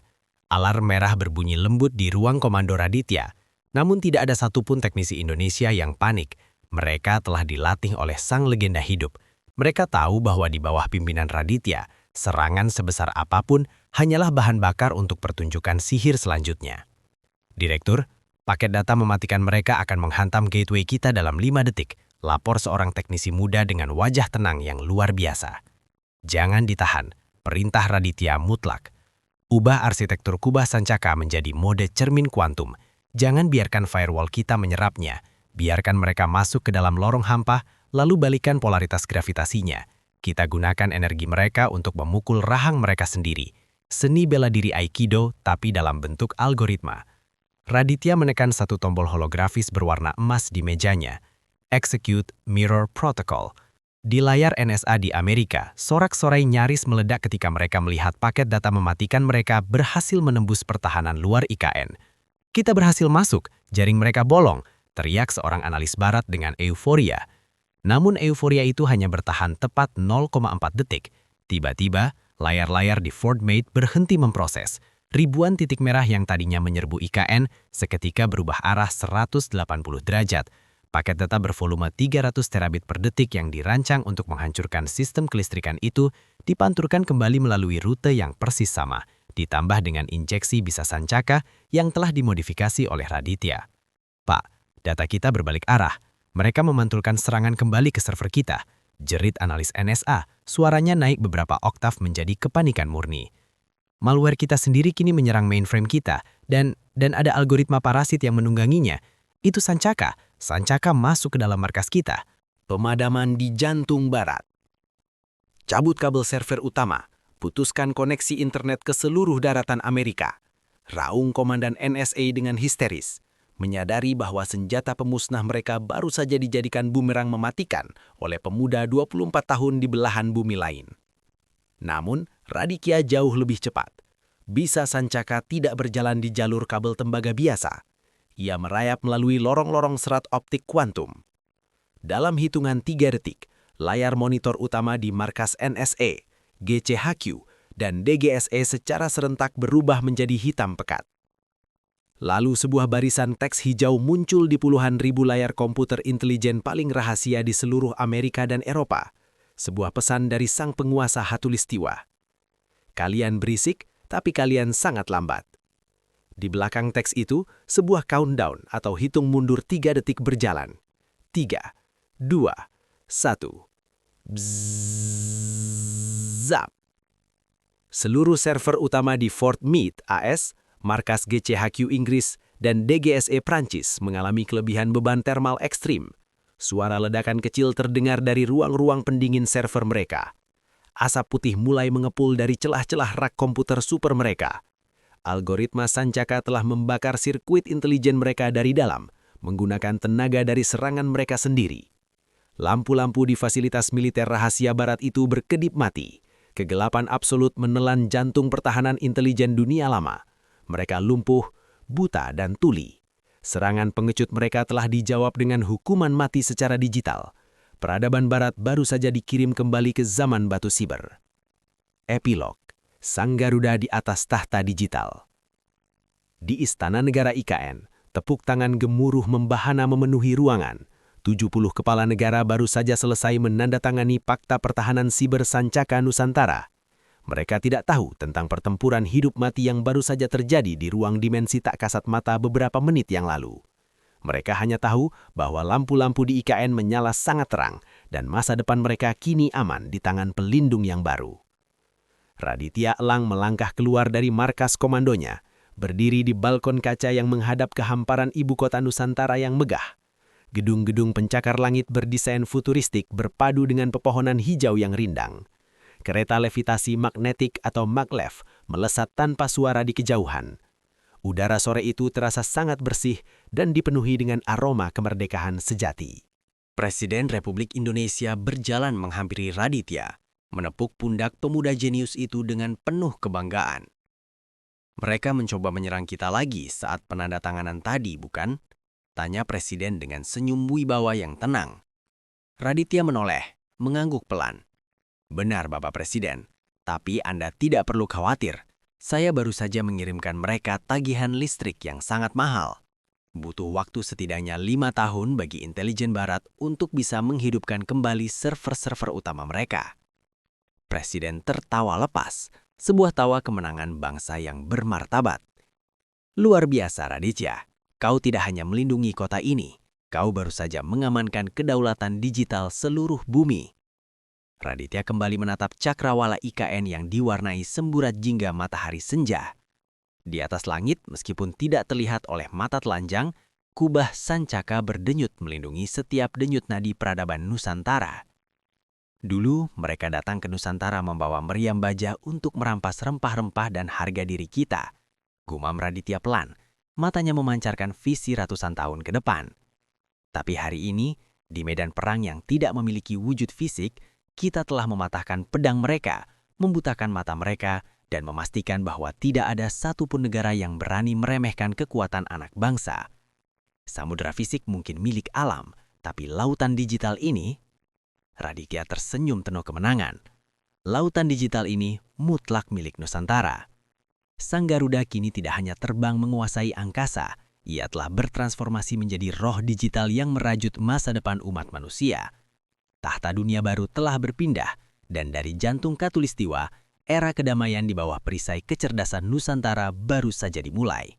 Alarm merah berbunyi lembut di ruang komando Raditya, namun tidak ada satupun teknisi Indonesia yang panik. Mereka telah dilatih oleh sang legenda hidup. Mereka tahu bahwa di bawah pimpinan Raditya, serangan sebesar apapun hanyalah bahan bakar untuk pertunjukan sihir selanjutnya. Direktur, paket data mematikan mereka akan menghantam gateway kita dalam 5 detik, lapor seorang teknisi muda dengan wajah tenang yang luar biasa. Jangan ditahan, perintah Raditya mutlak. Ubah arsitektur kubah Sancaka menjadi mode cermin kuantum. Jangan biarkan firewall kita menyerapnya. Biarkan mereka masuk ke dalam lorong hampa, lalu balikan polaritas gravitasinya. Kita gunakan energi mereka untuk memukul rahang mereka sendiri. Seni bela diri Aikido, tapi dalam bentuk algoritma. Raditya menekan satu tombol holografis berwarna emas di mejanya. Execute Mirror Protocol. Di layar NSA di Amerika, sorak-sorai nyaris meledak ketika mereka melihat paket data mematikan mereka berhasil menembus pertahanan luar IKN. Kita berhasil masuk, jaring mereka bolong, teriak seorang analis barat dengan euforia. Namun euforia itu hanya bertahan tepat 0,4 detik. Tiba-tiba, layar-layar di Fort Meade berhenti memproses. Ribuan titik merah yang tadinya menyerbu IKN seketika berubah arah 180 derajat. Paket data bervolume 300 terabit per detik yang dirancang untuk menghancurkan sistem kelistrikan itu dipanturkan kembali melalui rute yang persis sama, ditambah dengan injeksi bisa Sancaka yang telah dimodifikasi oleh Raditya. Pak, data kita berbalik arah. Mereka memantulkan serangan kembali ke server kita. Jerit analis NSA, suaranya naik beberapa oktav menjadi kepanikan murni. Malware kita sendiri kini menyerang mainframe kita, dan ada algoritma parasit yang menungganginya. Itu Sancaka. Sancaka masuk ke dalam markas kita. Pemadaman di jantung barat. Cabut kabel server utama. Putuskan koneksi internet ke seluruh daratan Amerika. Raung komandan NSA dengan histeris. Menyadari bahwa senjata pemusnah mereka baru saja dijadikan bumerang mematikan oleh pemuda 24 tahun di belahan bumi lain. Namun, Raditya jauh lebih cepat. Bisa Sancaka tidak berjalan di jalur kabel tembaga biasa. Ia merayap melalui lorong-lorong serat optik kuantum. Dalam hitungan 3 detik, layar monitor utama di markas NSA, GCHQ, dan DGSE secara serentak berubah menjadi hitam pekat. Lalu sebuah barisan teks hijau muncul di puluhan ribu layar komputer intelijen paling rahasia di seluruh Amerika dan Eropa. Sebuah pesan dari sang penguasa Hatulistiwa. Kalian berisik, tapi kalian sangat lambat. Di belakang teks itu, sebuah countdown atau hitung mundur 3 detik berjalan. 3, 2, 1. Zap. Seluruh server utama di Fort Meade, AS, markas GCHQ Inggris, dan DGSE Prancis mengalami kelebihan beban termal ekstrim. Suara ledakan kecil terdengar dari ruang-ruang pendingin server mereka. Asap putih mulai mengepul dari celah-celah rak komputer super mereka. Algoritma Sancaka telah membakar sirkuit intelijen mereka dari dalam, menggunakan tenaga dari serangan mereka sendiri. Lampu-lampu di fasilitas militer rahasia barat itu berkedip mati. Kegelapan absolut menelan jantung pertahanan intelijen dunia lama. Mereka lumpuh, buta, dan tuli. Serangan pengecut mereka telah dijawab dengan hukuman mati secara digital. Peradaban barat baru saja dikirim kembali ke zaman batu siber. Epilog. Sang Garuda di atas tahta digital. Di Istana Negara IKN, tepuk tangan gemuruh membahana memenuhi ruangan. 70 kepala negara baru saja selesai menandatangani Fakta Pertahanan Siber Sancaka Nusantara. Mereka tidak tahu tentang pertempuran hidup mati yang baru saja terjadi di ruang dimensi tak kasat mata beberapa menit yang lalu. Mereka hanya tahu bahwa lampu-lampu di IKN menyala sangat terang dan masa depan mereka kini aman di tangan pelindung yang baru. Raditya elang melangkah keluar dari markas komandonya, berdiri di balkon kaca yang menghadap ke hamparan ibu kota Nusantara yang megah. Gedung-gedung pencakar langit berdesain futuristik berpadu dengan pepohonan hijau yang rindang. Kereta levitasi magnetik atau maglev melesat tanpa suara di kejauhan. Udara sore itu terasa sangat bersih dan dipenuhi dengan aroma kemerdekaan sejati. Presiden Republik Indonesia berjalan menghampiri Raditya, menepuk pundak pemuda jenius itu dengan penuh kebanggaan. Mereka mencoba menyerang kita lagi saat penandatanganan tadi, bukan? Tanya Presiden dengan senyum wibawa yang tenang. Raditya menoleh, mengangguk pelan. Benar, Bapak Presiden, tapi Anda tidak perlu khawatir. Saya baru saja mengirimkan mereka tagihan listrik yang sangat mahal. Butuh waktu setidaknya 5 tahun bagi intelijen barat untuk bisa menghidupkan kembali server-server utama mereka. Presiden tertawa lepas, sebuah tawa kemenangan bangsa yang bermartabat. Luar biasa, Raditya. Kau tidak hanya melindungi kota ini, kau baru saja mengamankan kedaulatan digital seluruh bumi. Raditya kembali menatap cakrawala IKN yang diwarnai semburat jingga matahari senja. Di atas langit, meskipun tidak terlihat oleh mata telanjang, kubah sancaka berdenyut melindungi setiap denyut nadi peradaban Nusantara. Dulu, mereka datang ke Nusantara membawa meriam baja untuk merampas rempah-rempah dan harga diri kita. Gumam Raditya pelan, matanya memancarkan visi ratusan tahun ke depan. Tapi hari ini, di medan perang yang tidak memiliki wujud fisik, kita telah mematahkan pedang mereka, membutakan mata mereka, dan memastikan bahwa tidak ada satupun negara yang berani meremehkan kekuatan anak bangsa. Samudera fisik mungkin milik alam, tapi lautan digital ini, Raditya tersenyum penuh kemenangan. Lautan digital ini mutlak milik Nusantara. Sang Garuda kini tidak hanya terbang menguasai angkasa, ia telah bertransformasi menjadi roh digital yang merajut masa depan umat manusia. Tahta dunia baru telah berpindah, dan dari jantung Katulistiwa, era kedamaian di bawah perisai kecerdasan Nusantara baru saja dimulai.